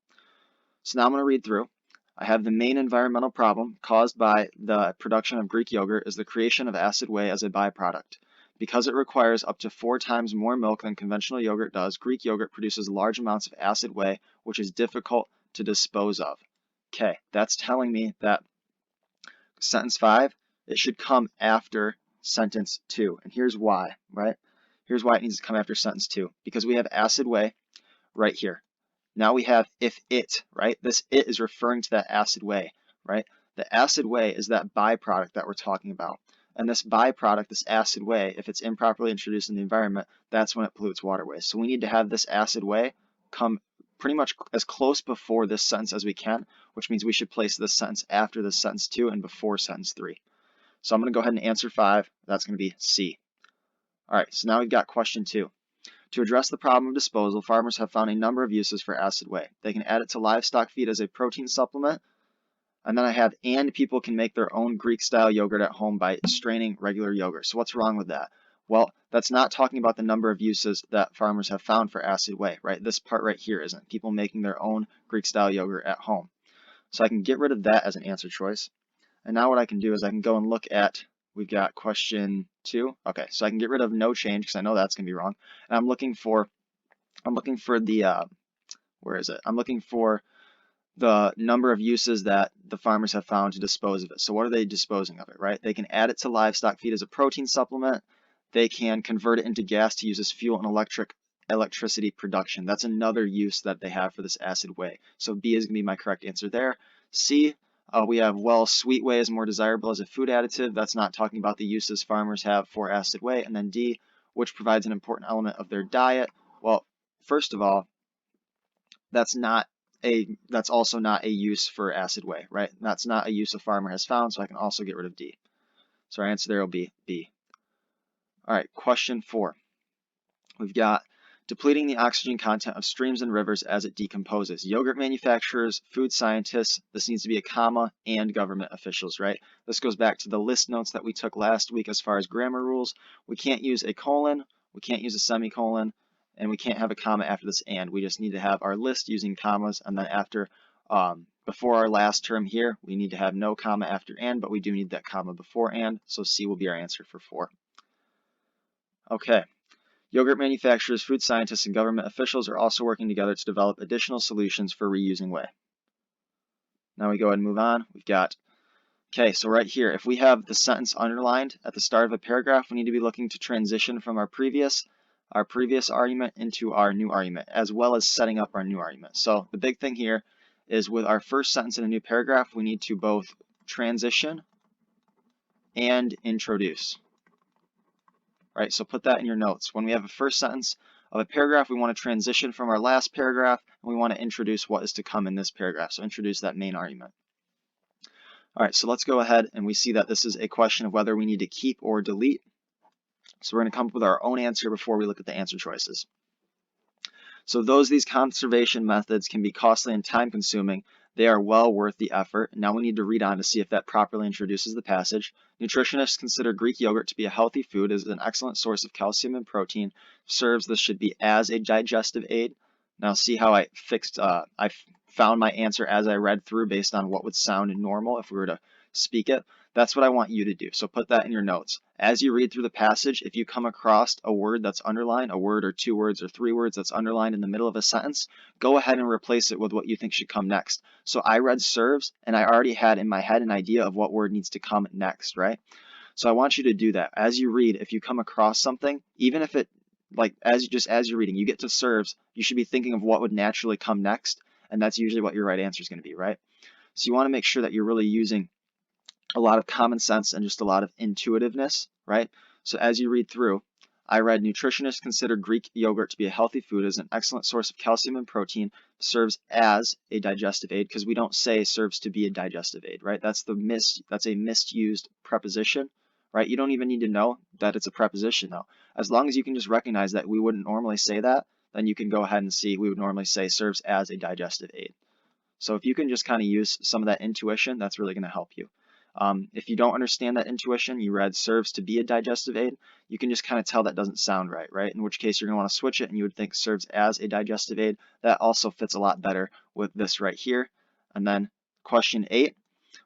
Speaker 1: So now I'm going to read through. I have the main environmental problem caused by the production of Greek yogurt is the creation of acid whey as a byproduct. Because it requires up to 4 times more milk than conventional yogurt does, Greek yogurt produces large amounts of acid whey, which is difficult to dispose of. Okay, that's telling me that sentence 5, it should come after sentence 2. And here's why, right? Here's why it needs to come after sentence 2. Because we have acid whey right here. Now we have if it, right? This it is referring to that acid whey, right? The acid whey is that byproduct that we're talking about. And this byproduct, this acid whey, if it's improperly introduced in the environment, that's when it pollutes waterways. So we need to have this acid whey come pretty much as close before this sentence as we can, which means we should place this sentence after this sentence 2 and before sentence 3. So I'm going to go ahead and answer 5. That's going to be C. All right, so now we've got question 2. To address the problem of disposal, farmers have found a number of uses for acid whey. They can add it to livestock feed as a protein supplement. And then I have, and people can make their own Greek-style yogurt at home by straining regular yogurt. So what's wrong with that? Well, that's not talking about the number of uses that farmers have found for acid whey, right? This part right here isn't. People making their own Greek-style yogurt at home. So I can get rid of that as an answer choice. And now what I can do is I can go and look at, we've got question 2. Okay, so I can get rid of no change because I know that's going to be wrong. And I'm looking for the, where is it? I'm looking for the number of uses that the farmers have found to dispose of it. So what are they disposing of it, right? They can add it to livestock feed as a protein supplement. They can convert it into gas to use as fuel in electricity production. That's another use that they have for this acid whey. So B is going to be my correct answer there. C, we have, well, sweet whey is more desirable as a food additive. That's not talking about the uses farmers have for acid whey. And then D, which provides an important element of their diet. Well, first of all, that's also not a use for acid whey, right? That's not a use a farmer has found, so I can also get rid of D. So our answer there will be B. All right, question 4. We've got depleting the oxygen content of streams and rivers as it decomposes. Yogurt manufacturers, food scientists, this needs to be a comma, and government officials, right? This goes back to the list notes that we took last week as far as grammar rules. We can't use a colon, we can't use a semicolon, and we can't have a comma after this and. We just need to have our list using commas, and then after, before our last term here, we need to have no comma after and, but we do need that comma before and, so C will be our answer for 4. Okay. Yogurt manufacturers, food scientists, and government officials are also working together to develop additional solutions for reusing whey. Now we go ahead and move on. We've got, okay, so right here, if we have the sentence underlined at the start of a paragraph, we need to be looking to transition from our previous argument into our new argument, as well as setting up our new argument. So the big thing here is with our first sentence in a new paragraph, we need to both transition and introduce. Right, so put that in your notes. When we have a first sentence of a paragraph, we want to transition from our last paragraph, and we want to introduce what is to come in this paragraph. So introduce that main argument. All right, so let's go ahead and we see that this is a question of whether we need to keep or delete. So we're going to come up with our own answer before we look at the answer choices. So these conservation methods can be costly and time-consuming, they are well worth the effort. Now we need to read on to see if that properly introduces the passage. Nutritionists consider Greek yogurt to be a healthy food as an excellent source of calcium and protein. This should be as a digestive aid. Now see how I found my answer as I read through based on what would sound normal if we were to speak it. That's what I want you to do. So put that in your notes. As you read through the passage, if you come across a word that's underlined, a word or 2 words or 3 words that's underlined in the middle of a sentence, go ahead and replace it with what you think should come next. So I read serves, and I already had in my head an idea of what word needs to come next, right? So I want you to do that. As you read, if you come across something, even if it, like as you're reading, you get to serves, you should be thinking of what would naturally come next, and that's usually what your right answer is going to be, right? So you want to make sure that you're really using a lot of common sense and just a lot of intuitiveness, right? So as you read through, I read nutritionists consider Greek yogurt to be a healthy food as an excellent source of calcium and protein, serves as a digestive aid, because we don't say serves to be a digestive aid, right? That's a misused preposition, right? You don't even need to know that it's a preposition though. As long as you can just recognize that we wouldn't normally say that, then you can go ahead and see we would normally say serves as a digestive aid. So if you can just kind of use some of that intuition, that's really going to help you. If you don't understand that intuition, you read serves to be a digestive aid, you can just kind of tell that doesn't sound right, right? In which case you're going to want to switch it and you would think serves as a digestive aid. That also fits a lot better with this right here. And then question 8,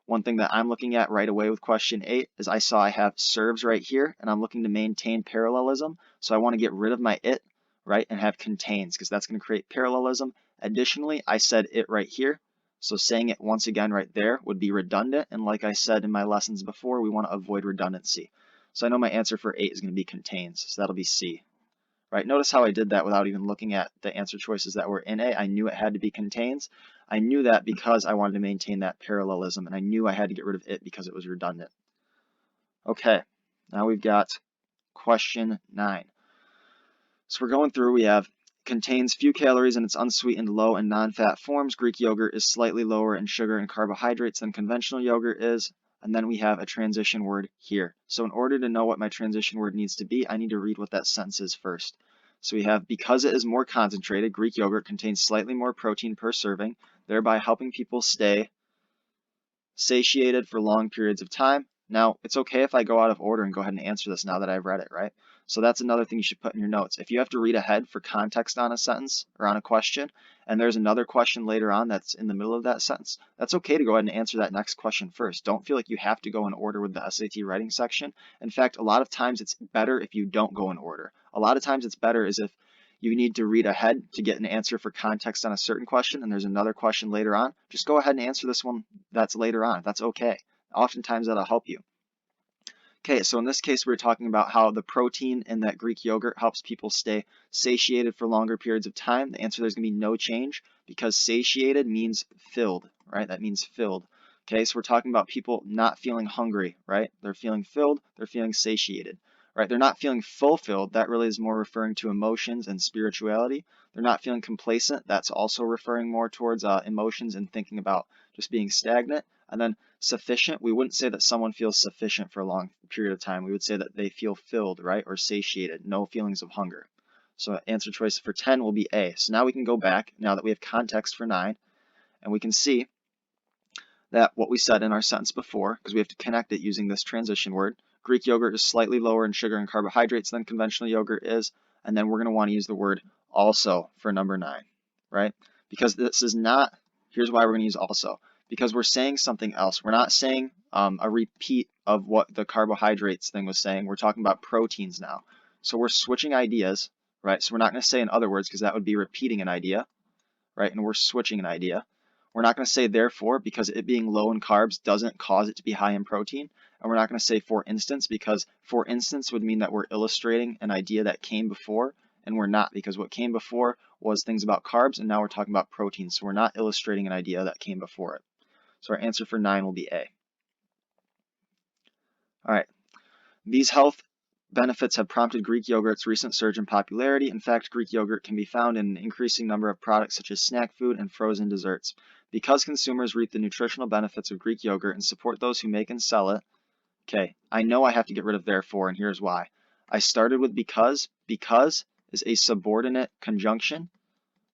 Speaker 1: one thing that I'm looking at right away with question 8 is I have serves right here and I'm looking to maintain parallelism. So I want to get rid of my it, right, and have contains because that's going to create parallelism. Additionally, I said it right here. So saying it once again right there would be redundant, and like I said in my lessons before, we want to avoid redundancy. So I know my answer for 8 is going to be contains, so that'll be C. Right? Notice how I did that without even looking at the answer choices that were in A. I knew it had to be contains. I knew that because I wanted to maintain that parallelism, and I knew I had to get rid of it because it was redundant. Okay, Now we've got question 9. So we're going through, we have contains few calories and it's unsweetened, low in non-fat forms. Greek yogurt is slightly lower in sugar and carbohydrates than conventional yogurt is. And then we have a transition word here. So in order to know what my transition word needs to be, I need to read what that sentence is first. So we have, because it is more concentrated, Greek yogurt contains slightly more protein per serving, thereby helping people stay satiated for long periods of time. Now, it's okay if I go out of order and go ahead and answer this now that I've read it, right? So that's another thing you should put in your notes. If you have to read ahead for context on a sentence or on a question, and there's another question later on that's in the middle of that sentence, that's okay to go ahead and answer that next question first. Don't feel like you have to go in order with the SAT writing section. In fact, a lot of times it's better if you don't go in order. A lot of times it's better is if you need to read ahead to get an answer for context on a certain question, and there's another question later on, just go ahead and answer this one that's later on. That's okay. Oftentimes that'll help you. Okay, so in this case, we're talking about how the protein in that Greek yogurt helps people stay satiated for longer periods of time. The answer there's going to be no change because satiated means filled, right? That means filled. Okay, so we're talking about people not feeling hungry, right? They're feeling filled, they're feeling satiated, right? They're not feeling fulfilled. That really is more referring to emotions and spirituality. They're not feeling complacent. That's also referring more towards emotions and thinking about just being stagnant. And then sufficient, we wouldn't say that someone feels sufficient for a long period of time. We would say that they feel filled, right, or satiated, no feelings of hunger. So answer choice for 10 will be A. So now we can go back, now that we have context for 9, and we can see that what we said in our sentence before, because we have to connect it using this transition word, Greek yogurt is slightly lower in sugar and carbohydrates than conventional yogurt is, and then we're going to want to use the word also for number 9, right? Because this is not, here's why we're going to use also. Because we're saying something else. We're not saying a repeat of what the carbohydrates thing was saying. We're talking about proteins now. So we're switching ideas, right? So we're not going to say in other words because that would be repeating an idea, right? And we're switching an idea. We're not going to say therefore because it being low in carbs doesn't cause it to be high in protein. And we're not going to say for instance because for instance would mean that we're illustrating an idea that came before, and we're not, because what came before was things about carbs and now we're talking about protein. So we're not illustrating an idea that came before it. So our answer for 9 will be A. All right. These health benefits have prompted Greek yogurt's recent surge in popularity. In fact, Greek yogurt can be found in an increasing number of products such as snack food and frozen desserts. Because consumers reap the nutritional benefits of Greek yogurt and support those who make and sell it, okay, I know I have to get rid of therefore, and here's why. I started with because. Because is a subordinate conjunction,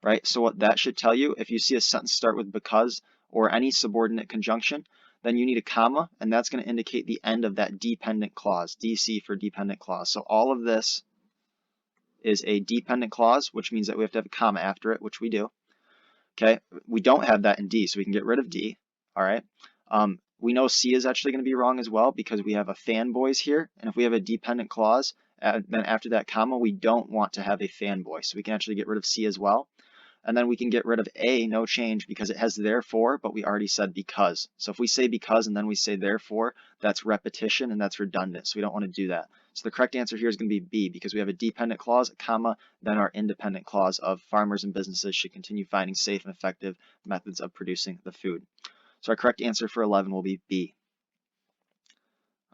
Speaker 1: right? So what that should tell you, if you see a sentence start with because or any subordinate conjunction, then you need a comma, and that's going to indicate the end of that dependent clause, DC for dependent clause. So all of this is a dependent clause, which means that we have to have a comma after it, which we do. Okay, we don't have that in D, so we can get rid of D. All right. We know C is actually going to be wrong as well because we have a fanboys here, and if we have a dependent clause, then after that comma, we don't want to have a fanboy, so we can actually get rid of C as well. And then we can get rid of A, no change, because it has therefore, but we already said because. So if we say because and then we say therefore, that's repetition and that's redundant. So we don't want to do that. So the correct answer here is going to be B, because we have a dependent clause, a comma, then our independent clause of farmers and businesses should continue finding safe and effective methods of producing the food. So our correct answer for 11 will be B.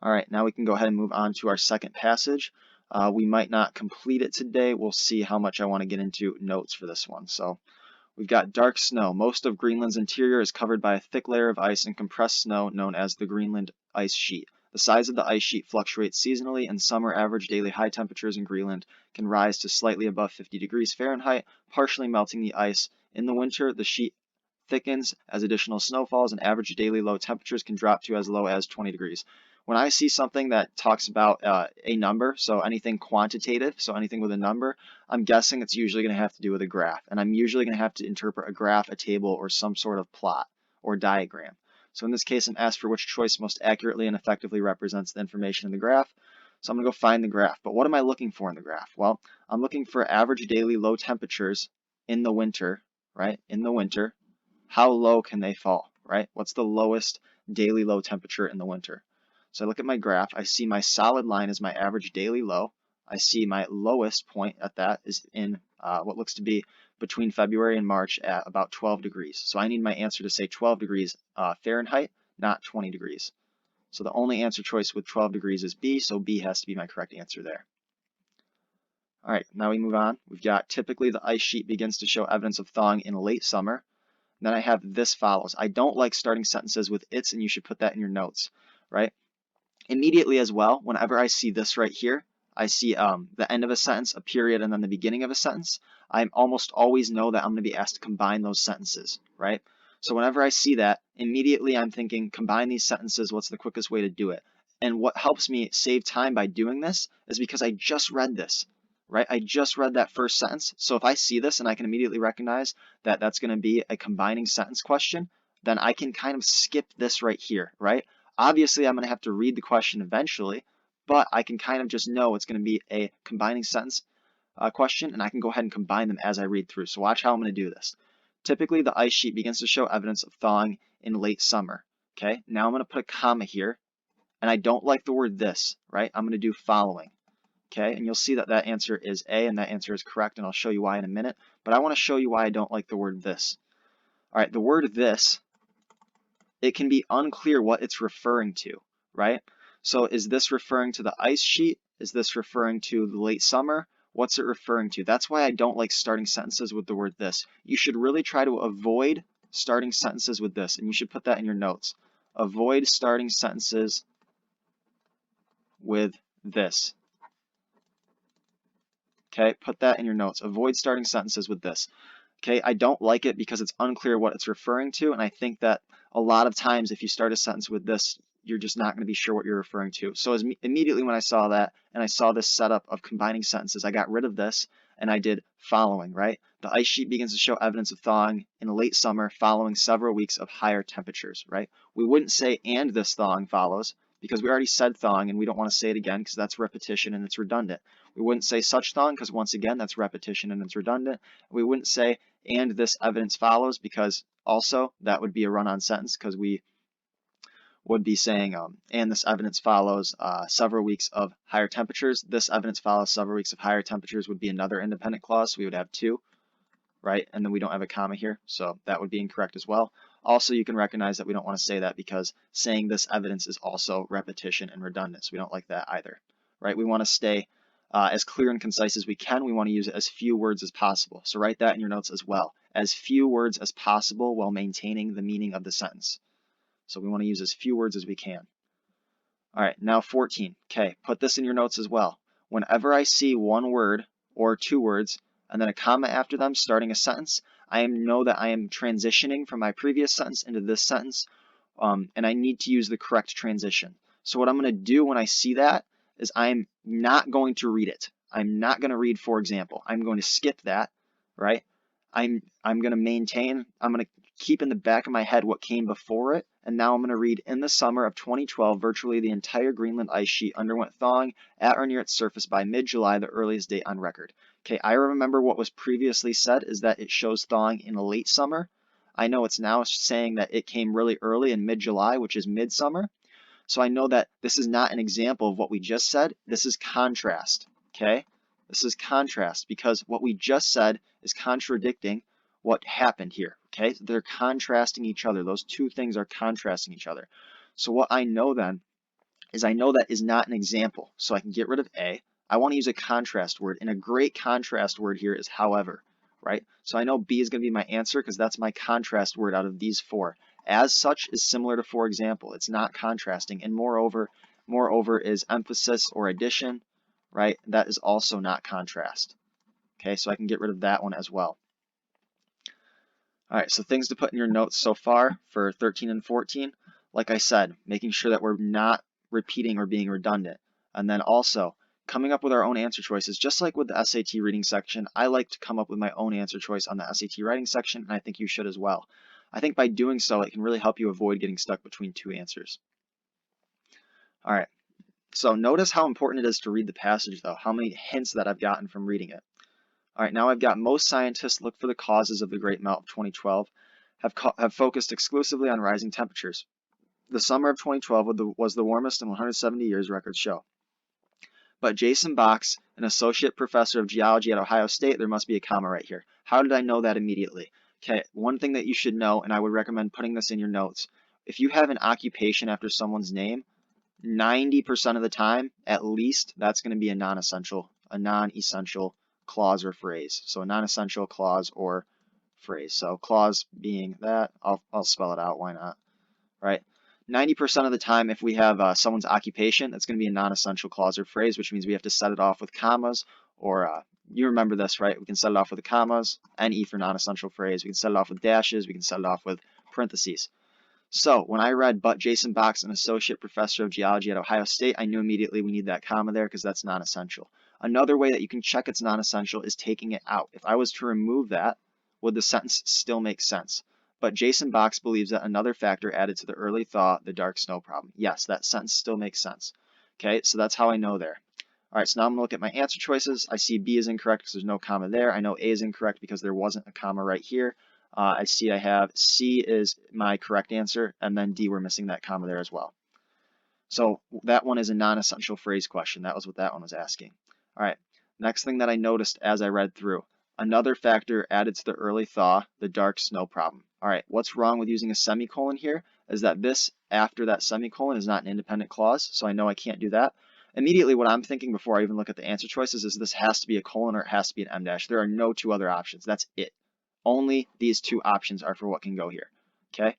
Speaker 1: All right, now we can go ahead and move on to our second passage. We might not complete it today. We'll see how much I want to get into notes for this one. So we've got dark snow. Most of Greenland's interior is covered by a thick layer of ice and compressed snow known as the Greenland ice sheet. The size of the ice sheet fluctuates seasonally. In summer, average daily high temperatures in Greenland can rise to slightly above 50 degrees Fahrenheit, partially melting the ice. In the winter, the sheet thickens as additional snow falls, and average daily low temperatures can drop to as low as 20 degrees. When I see something that talks about a number, so anything quantitative, so anything with a number, I'm guessing it's usually going to have to do with a graph. And I'm usually going to have to interpret a graph, a table, or some sort of plot or diagram. So in this case, I'm asked for which choice most accurately and effectively represents the information in the graph. So I'm going to go find the graph. But what am I looking for in the graph? Well, I'm looking for average daily low temperatures in the winter, right? In the winter. How low can they fall, right? What's the lowest daily low temperature in the winter? So I look at my graph, I see my solid line is my average daily low. I see my lowest point at that is in what looks to be between February and March at about 12 degrees. So I need my answer to say 12 degrees Fahrenheit, not 20 degrees. So the only answer choice with 12 degrees is B, so B has to be my correct answer there. All right, now we move on. We've got typically the ice sheet begins to show evidence of thawing in late summer. Then I have this follows. I don't like starting sentences with it's, and you should put that in your notes, right? Immediately as well, whenever I see this right here, I see the end of a sentence, a period, and then the beginning of a sentence, I almost always know that I'm going to be asked to combine those sentences, right? So whenever I see that, immediately I'm thinking, combine these sentences, what's the quickest way to do it? And what helps me save time by doing this is because I just read this, right? I just read that first sentence. So if I see this and I can immediately recognize that that's going to be a combining sentence question, then I can kind of skip this right here, right? Obviously, I'm going to have to read the question eventually, but I can kind of just know it's going to be a combining sentence question, and I can go ahead and combine them as I read through. So watch how I'm going to do this. Typically, the ice sheet begins to show evidence of thawing in late summer. Okay, now I'm going to put a comma here, and I don't like the word this, right? I'm going to do following. Okay, and you'll see that that answer is A, and that answer is correct, and I'll show you why in a minute. But I want to show you why I don't like the word this. All right, the word this, it can be unclear what it's referring to, right? So is this referring to the ice sheet? Is this referring to the late summer? What's it referring to? That's why I don't like starting sentences with the word this. You should really try to avoid starting sentences with this, and you should put that in your notes. Avoid starting sentences with this. Okay, put that in your notes. Avoid starting sentences with this. Okay, I don't like it because it's unclear what it's referring to, and I think that a lot of times if you start a sentence with this, you're just not going to be sure what you're referring to. So immediately when I saw that, and I saw this setup of combining sentences, I got rid of this, and I did following, right? The ice sheet begins to show evidence of thawing in late summer following several weeks of higher temperatures, right? We wouldn't say, and this thawing follows, because we already said thawing, and we don't want to say it again because that's repetition and it's redundant. We wouldn't say such thawing because, once again, that's repetition and it's redundant. We wouldn't say, and this evidence follows, because also that would be a run-on sentence, because we would be saying, and this evidence follows several weeks of higher temperatures. This evidence follows several weeks of higher temperatures would be another independent clause. So we would have two, right? And then we don't have a comma here, so that would be incorrect as well. Also, you can recognize that we don't want to say that because saying this evidence is also repetition and redundant, so we don't like that either, right? We want to stay as clear and concise as we can. We want to use as few words as possible. So write that in your notes as well. As few words as possible while maintaining the meaning of the sentence. So we want to use as few words as we can. All right, now 14. Okay, put this in your notes as well. Whenever I see one word or two words and then a comma after them starting a sentence, I know that I am transitioning from my previous sentence into this sentence, and I need to use the correct transition. So what I'm going to do when I see that is I'm not going to read it. I'm not going to read, for example. I'm going to skip that, right? I'm going to maintain, I'm going to keep in the back of my head what came before it, and now I'm going to read, in the summer of 2012, virtually the entire Greenland ice sheet underwent thawing at or near its surface by mid-July, the earliest date on record. Okay, I remember what was previously said is that it shows thawing in late summer. I know it's now saying that it came really early in mid-July, which is midsummer. So I know that this is not an example of what we just said. This is contrast, okay? This is contrast because what we just said is contradicting what happened here, okay? They're contrasting each other. Those two things are contrasting each other. So what I know then is I know that is not an example. So I can get rid of A. I want to use a contrast word, and a great contrast word here is however, right? So I know B is going to be my answer because that's my contrast word out of these four. As such is similar to for example. It's not contrasting, and moreover is emphasis or addition, right? That is also not contrast. Okay, so I can get rid of that one as well. All right, so things to put in your notes so far for 13 and 14. Like I said, making sure that we're not repeating or being redundant. And then also coming up with our own answer choices. Just like with the SAT reading section, I like to come up with my own answer choice on the SAT writing section, and I think you should as well. I think by doing so, it can really help you avoid getting stuck between two answers. All right, so notice how important it is to read the passage, though, how many hints that I've gotten from reading it. All right, now I've got most scientists look for the causes of the Great Melt of 2012 have focused exclusively on rising temperatures. The summer of 2012 was the warmest in 170 years, records show. But Jason Box, an associate professor of geology at Ohio State, there must be a comma right here. How did I know that immediately? Okay, one thing that you should know, and I would recommend putting this in your notes, if you have an occupation after someone's name, 90% of the time, at least, that's going to be a non-essential clause or phrase. So a non-essential clause or phrase. So clause being that, I'll spell it out, why not, right? 90% of the time, if we have someone's occupation, that's going to be a non-essential clause or phrase, which means we have to set it off with commas, or you remember this, right? We can set it off with the commas, NE for non-essential phrase. We can set it off with dashes. We can set it off with parentheses. So when I read, but Jason Box, an associate professor of geology at Ohio State, I knew immediately we need that comma there because that's non-essential. Another way that you can check it's non-essential is taking it out. If I was to remove that, would the sentence still make sense? But Jason Box believes that another factor added to the early thaw, the dark snow problem. Yes, that sentence still makes sense. Okay, so that's how I know there. All right, so now I'm going to look at my answer choices. I see B is incorrect because there's no comma there. I know A is incorrect because there wasn't a comma right here. I see I have C is my correct answer, and then D, we're missing that comma there as well. So that one is a non-essential phrase question. That was what that one was asking. All right, next thing that I noticed as I read through, another factor added to the early thaw, the dark snow problem. All right, what's wrong with using a semicolon here is that this after that semicolon is not an independent clause, so I know I can't do that. Immediately what I'm thinking before I even look at the answer choices is this has to be a colon or it has to be an M dash. There are no two other options. That's it. Only these two options are for what can go here. Okay,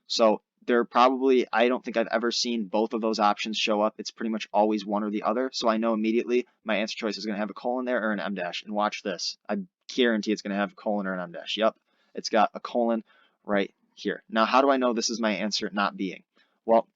Speaker 1: so there are probably, I don't think I've ever seen both of those options show up. It's pretty much always one or the other. So I know immediately my answer choice is going to have a colon there or an M dash. And watch this. I guarantee it's going to have a colon or an M dash. Yep, it's got a colon right here. Now, how do I know this is my answer not being? Well,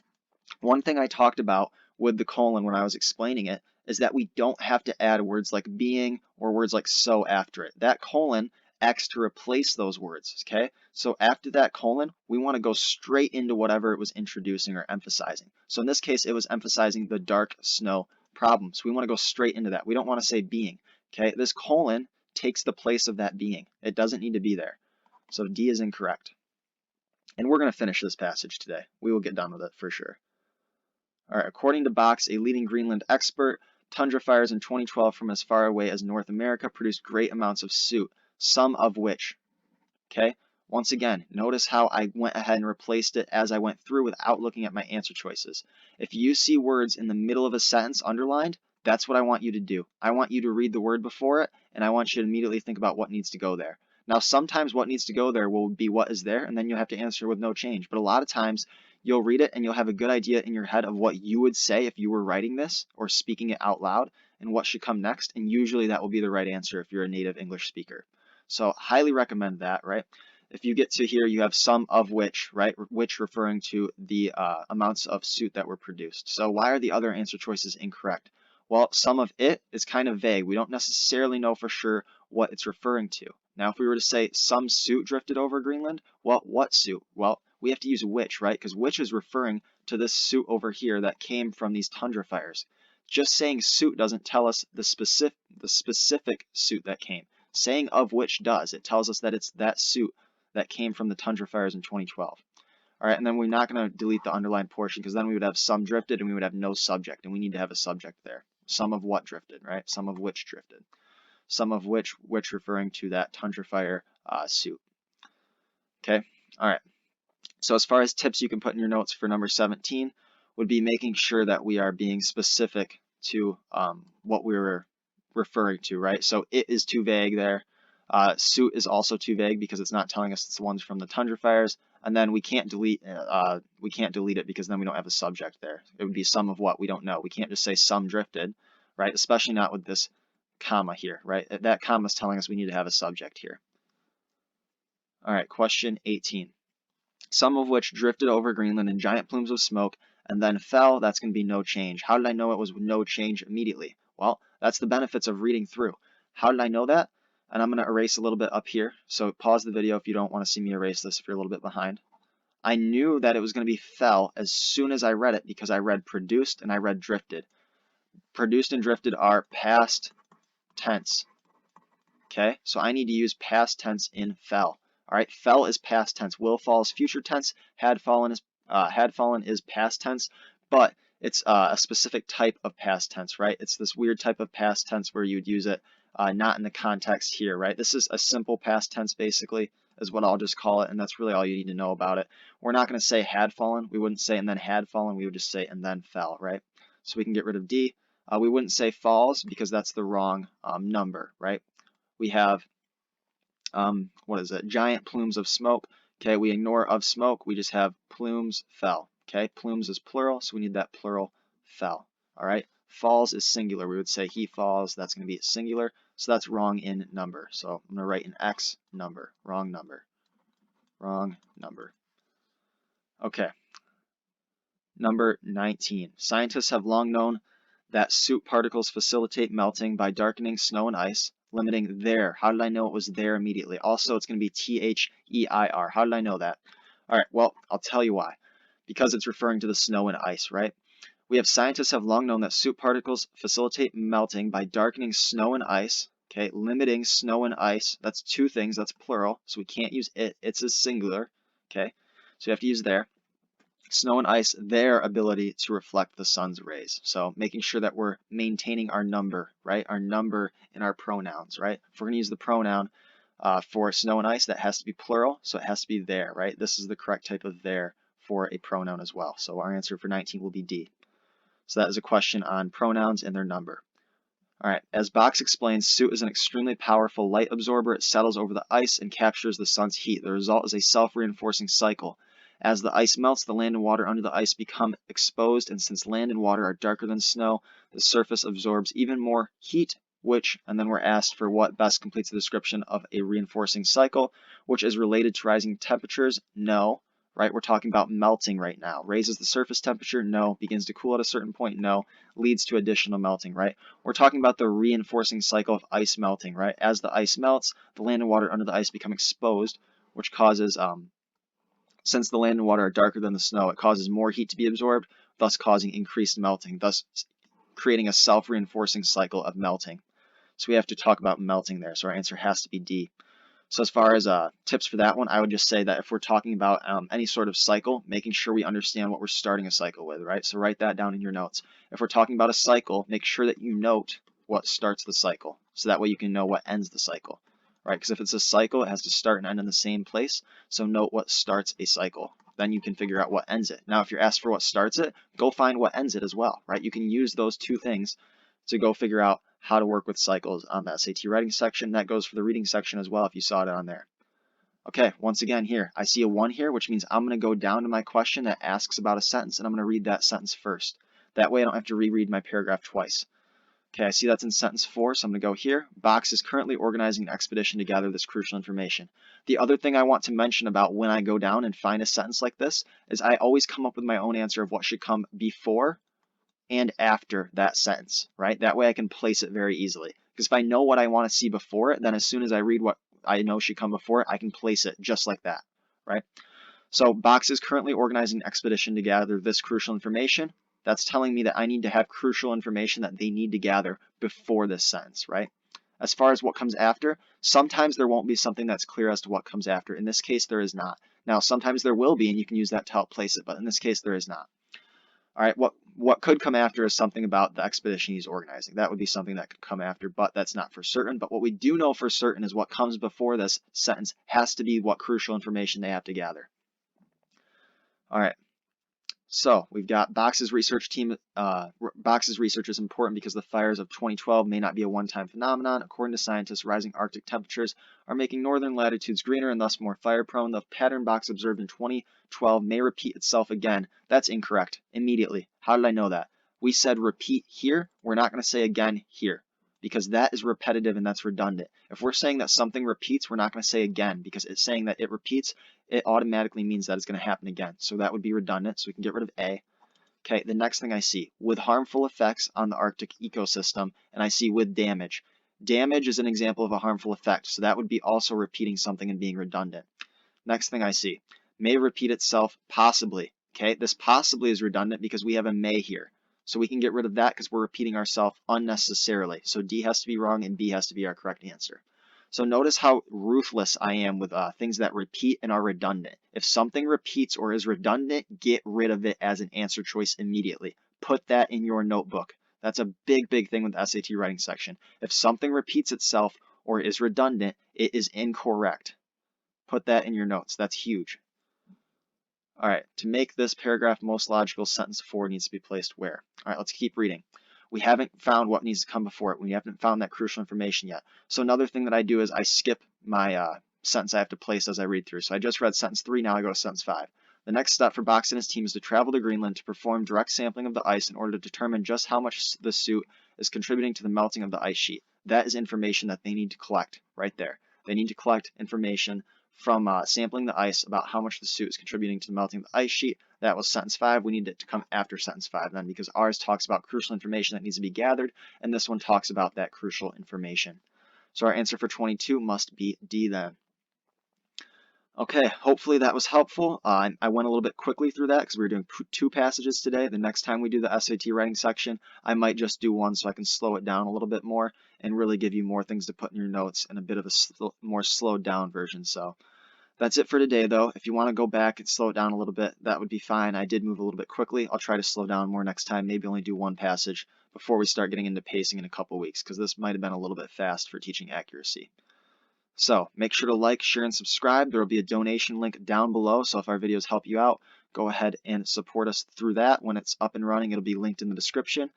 Speaker 1: one thing I talked about with the colon when I was explaining it is that we don't have to add words like being or words like so after it. That colon acts to replace those words, okay? So after that colon, we want to go straight into whatever it was introducing or emphasizing. So in this case, it was emphasizing the dark snow problem. So we want to go straight into that. We don't want to say being, okay? This colon takes the place of that being. It doesn't need to be there. So D is incorrect. And we're going to finish this passage today. We will get done with it for sure. All right, according to Box, a leading Greenland expert, tundra fires in 2012 from as far away as North America produced great amounts of soot, some of which, okay? Once again, notice how I went ahead and replaced it as I went through without looking at my answer choices. If you see words in the middle of a sentence underlined, that's what I want you to do. I want you to read the word before it, and I want you to immediately think about what needs to go there. Now, sometimes what needs to go there will be what is there, and then you'll have to answer with no change. But a lot of times, you'll read it and you'll have a good idea in your head of what you would say if you were writing this or speaking it out loud and what should come next, and usually that will be the right answer if you're a native English speaker. So highly recommend that, right? If you get to here, you have some of which, right? Which referring to the amounts of soot that were produced. So why are the other answer choices incorrect? Well, some of it is kind of vague. We don't necessarily know for sure what it's referring to. Now, if we were to say some soot drifted over Greenland, well, what soot? Well, we have to use which, right? Because which is referring to this soot over here that came from these tundra fires. Just saying soot doesn't tell us the specific soot that came. Saying of which does. It tells us that it's that soot that came from the tundra fires in 2012. All right, and then we're not going to delete the underlined portion because then we would have some drifted and we would have no subject, and we need to have a subject there. Some of what drifted, right? Some of which drifted. Some of which referring to that tundra fire soot. Okay, all right. So as far as tips you can put in your notes for number 17 would be making sure that we are being specific to what we were referring to, right? So it is too vague there. Soot is also too vague because it's not telling us it's the ones from the tundra fires, and then we can't delete it because then we don't have a subject there. It would be some of what we don't know. We can't just say some drifted, right? Especially not with this comma here, right? That comma is telling us we need to have a subject here. All right, question 18. Some of which drifted over Greenland in giant plumes of smoke and then fell. That's going to be no change. How did I know it was no change immediately? Well, that's the benefits of reading through. How did I know that? And I'm going to erase a little bit up here. So pause the video if you don't want to see me erase this if you're a little bit behind. I knew that it was going to be fell as soon as I read it because I read produced and I read drifted. Produced and drifted are past tense. Okay, so I need to use past tense in fell. All right, fell is past tense. Will fall is future tense. Had fallen is past tense, but it's a specific type of past tense, right? It's this weird type of past tense where you would use it not in the context here, right? This is a simple past tense, basically. is what I'll just call it, and that's really all you need to know about it. We're not going to say had fallen. We wouldn't say and then had fallen. We would just say and then fell, right? So we can get rid of D. We wouldn't say falls because that's the wrong number, right? We have, what is it? Giant plumes of smoke. Okay, we ignore of smoke. We just have plumes fell. Okay, plumes is plural, so we need that plural fell. All right, falls is singular. We would say he falls. That's going to be singular, so that's wrong in number. So I'm going to write an X number. Wrong number. Wrong number. Okay. Number 19. Scientists have long known that soot particles facilitate melting by darkening snow and ice, limiting their. How did I know it was there immediately? Also, it's going to be T-H-E-I-R. How did I know that? All right, well, I'll tell you why. Because it's referring to the snow and ice, right? We have scientists have long known that soot particles facilitate melting by darkening snow and ice, okay, limiting snow and ice. That's two things, that's plural, so we can't use it. It's a singular, okay? So you have to use there. Snow and ice, their ability to reflect the sun's rays. So making sure that we're maintaining our number, right? Our number in our pronouns, right? If we're going to use the pronoun for snow and ice, that has to be plural, so it has to be there, right? This is the correct type of there for a pronoun as well. So our answer for 19 will be D. So that is a question on pronouns and their number. All right, as Box explains, soot is an extremely powerful light absorber. It settles over the ice and captures the sun's heat. The result is a self-reinforcing cycle. As the ice melts, the land and water under the ice become exposed, and since land and water are darker than snow, the surface absorbs even more heat, and then we're asked for what best completes the description of a reinforcing cycle, which is related to rising temperatures. No, right? We're talking about melting right now. Raises the surface temperature? No. Begins to cool at a certain point? No. Leads to additional melting, right? We're talking about the reinforcing cycle of ice melting, right? As the ice melts, the land and water under the ice become exposed, which causes, since the land and water are darker than the snow, it causes more heat to be absorbed, thus causing increased melting, thus creating a self-reinforcing cycle of melting. So we have to talk about melting there. So our answer has to be D. So as far as tips for that one, I would just say that if we're talking about any sort of cycle, making sure we understand what we're starting a cycle with, right? So write that down in your notes. If we're talking about a cycle, make sure that you note what starts the cycle, so that way you can know what ends the cycle, right? Because if it's a cycle, it has to start and end in the same place, so note what starts a cycle. Then you can figure out what ends it. Now, if you're asked for what starts it, go find what ends it as well, right? You can use those two things to go figure out how to work with cycles on the SAT writing section. That goes for the reading section as well if you saw it on there. Okay, once again here, I see a 1 here, which means I'm going to go down to my question that asks about a sentence, and I'm going to read that sentence first. That way I don't have to reread my paragraph twice. Okay, I see that's in sentence 4, so I'm going to go here. Box is currently organizing an expedition to gather this crucial information. The other thing I want to mention about when I go down and find a sentence like this is I always come up with my own answer of what should come before and after that sentence, right? That way I can place it very easily. Because if I know what I want to see before it, then as soon as I read what I know should come before it, I can place it just like that, right? So Box is currently organizing an expedition to gather this crucial information. That's telling me that I need to have crucial information that they need to gather before this sentence, right? As far as what comes after, sometimes there won't be something that's clear as to what comes after. In this case, there is not. Now, sometimes there will be, and you can use that to help place it, but in this case, there is not. All right, what could come after is something about the expedition he's organizing. That would be something that could come after, but that's not for certain. But what we do know for certain is what comes before this sentence has to be what crucial information they have to gather. All right, so we've got Box's research team. Box's research is important because the fires of 2012 may not be a one-time phenomenon. According to scientists, rising Arctic temperatures are making northern latitudes greener and thus more fire-prone. The pattern Box observed in 2012 may repeat itself again. That's incorrect. Immediately. How did I know that? We said repeat here. We're not going to say again here, because that is repetitive and that's redundant. If we're saying that something repeats, we're not going to say again, because it's saying that it repeats, it automatically means that it's going to happen again. So that would be redundant, so we can get rid of A. Okay, the next thing I see, with harmful effects on the Arctic ecosystem, and I see with damage. Damage is an example of a harmful effect, so that would be also repeating something and being redundant. Next thing I see, may repeat itself possibly. Okay, this possibly is redundant because we have a may here. So we can get rid of that because we're repeating ourselves unnecessarily. So D has to be wrong and B has to be our correct answer. So notice how ruthless I am with things that repeat and are redundant. If something repeats or is redundant, get rid of it as an answer choice immediately. Put that in your notebook. That's a big, big thing with the SAT writing section. If something repeats itself or is redundant, it is incorrect. Put that in your notes. That's huge. All right, to make this paragraph most logical, sentence 4 needs to be placed where? All right, let's keep reading. We haven't found what needs to come before it. We haven't found that crucial information yet. So another thing that I do is I skip my sentence I have to place as I read through. So I just read sentence 3, now I go to sentence 5. The next step for Box and his team is to travel to Greenland to perform direct sampling of the ice in order to determine just how much the suit is contributing to the melting of the ice sheet. That is information that they need to collect right there. They need to collect information from sampling the ice about how much the suit is contributing to the melting of the ice sheet. That was sentence 5. We need it to come after sentence 5 then, because ours talks about crucial information that needs to be gathered, and this one talks about that crucial information. So our answer for 22 must be D then. Okay, hopefully that was helpful. I went a little bit quickly through that because we were doing 2 passages today. The next time we do the SAT writing section, I might just do 1 so I can slow it down a little bit more and really give you more things to put in your notes and a bit of a more slowed down version. So that's it for today, though. If you want to go back and slow it down a little bit, that would be fine. I did move a little bit quickly. I'll try to slow down more next time, maybe only do 1 passage before we start getting into pacing in a couple weeks, because this might have been a little bit fast for teaching accuracy. So make sure to like, share, and subscribe. There will be a donation link down below, so if our videos help you out, go ahead and support us through that. When it's up and running, it'll be linked in the description.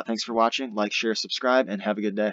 Speaker 1: Thanks for watching. Like, share, subscribe, and have a good day.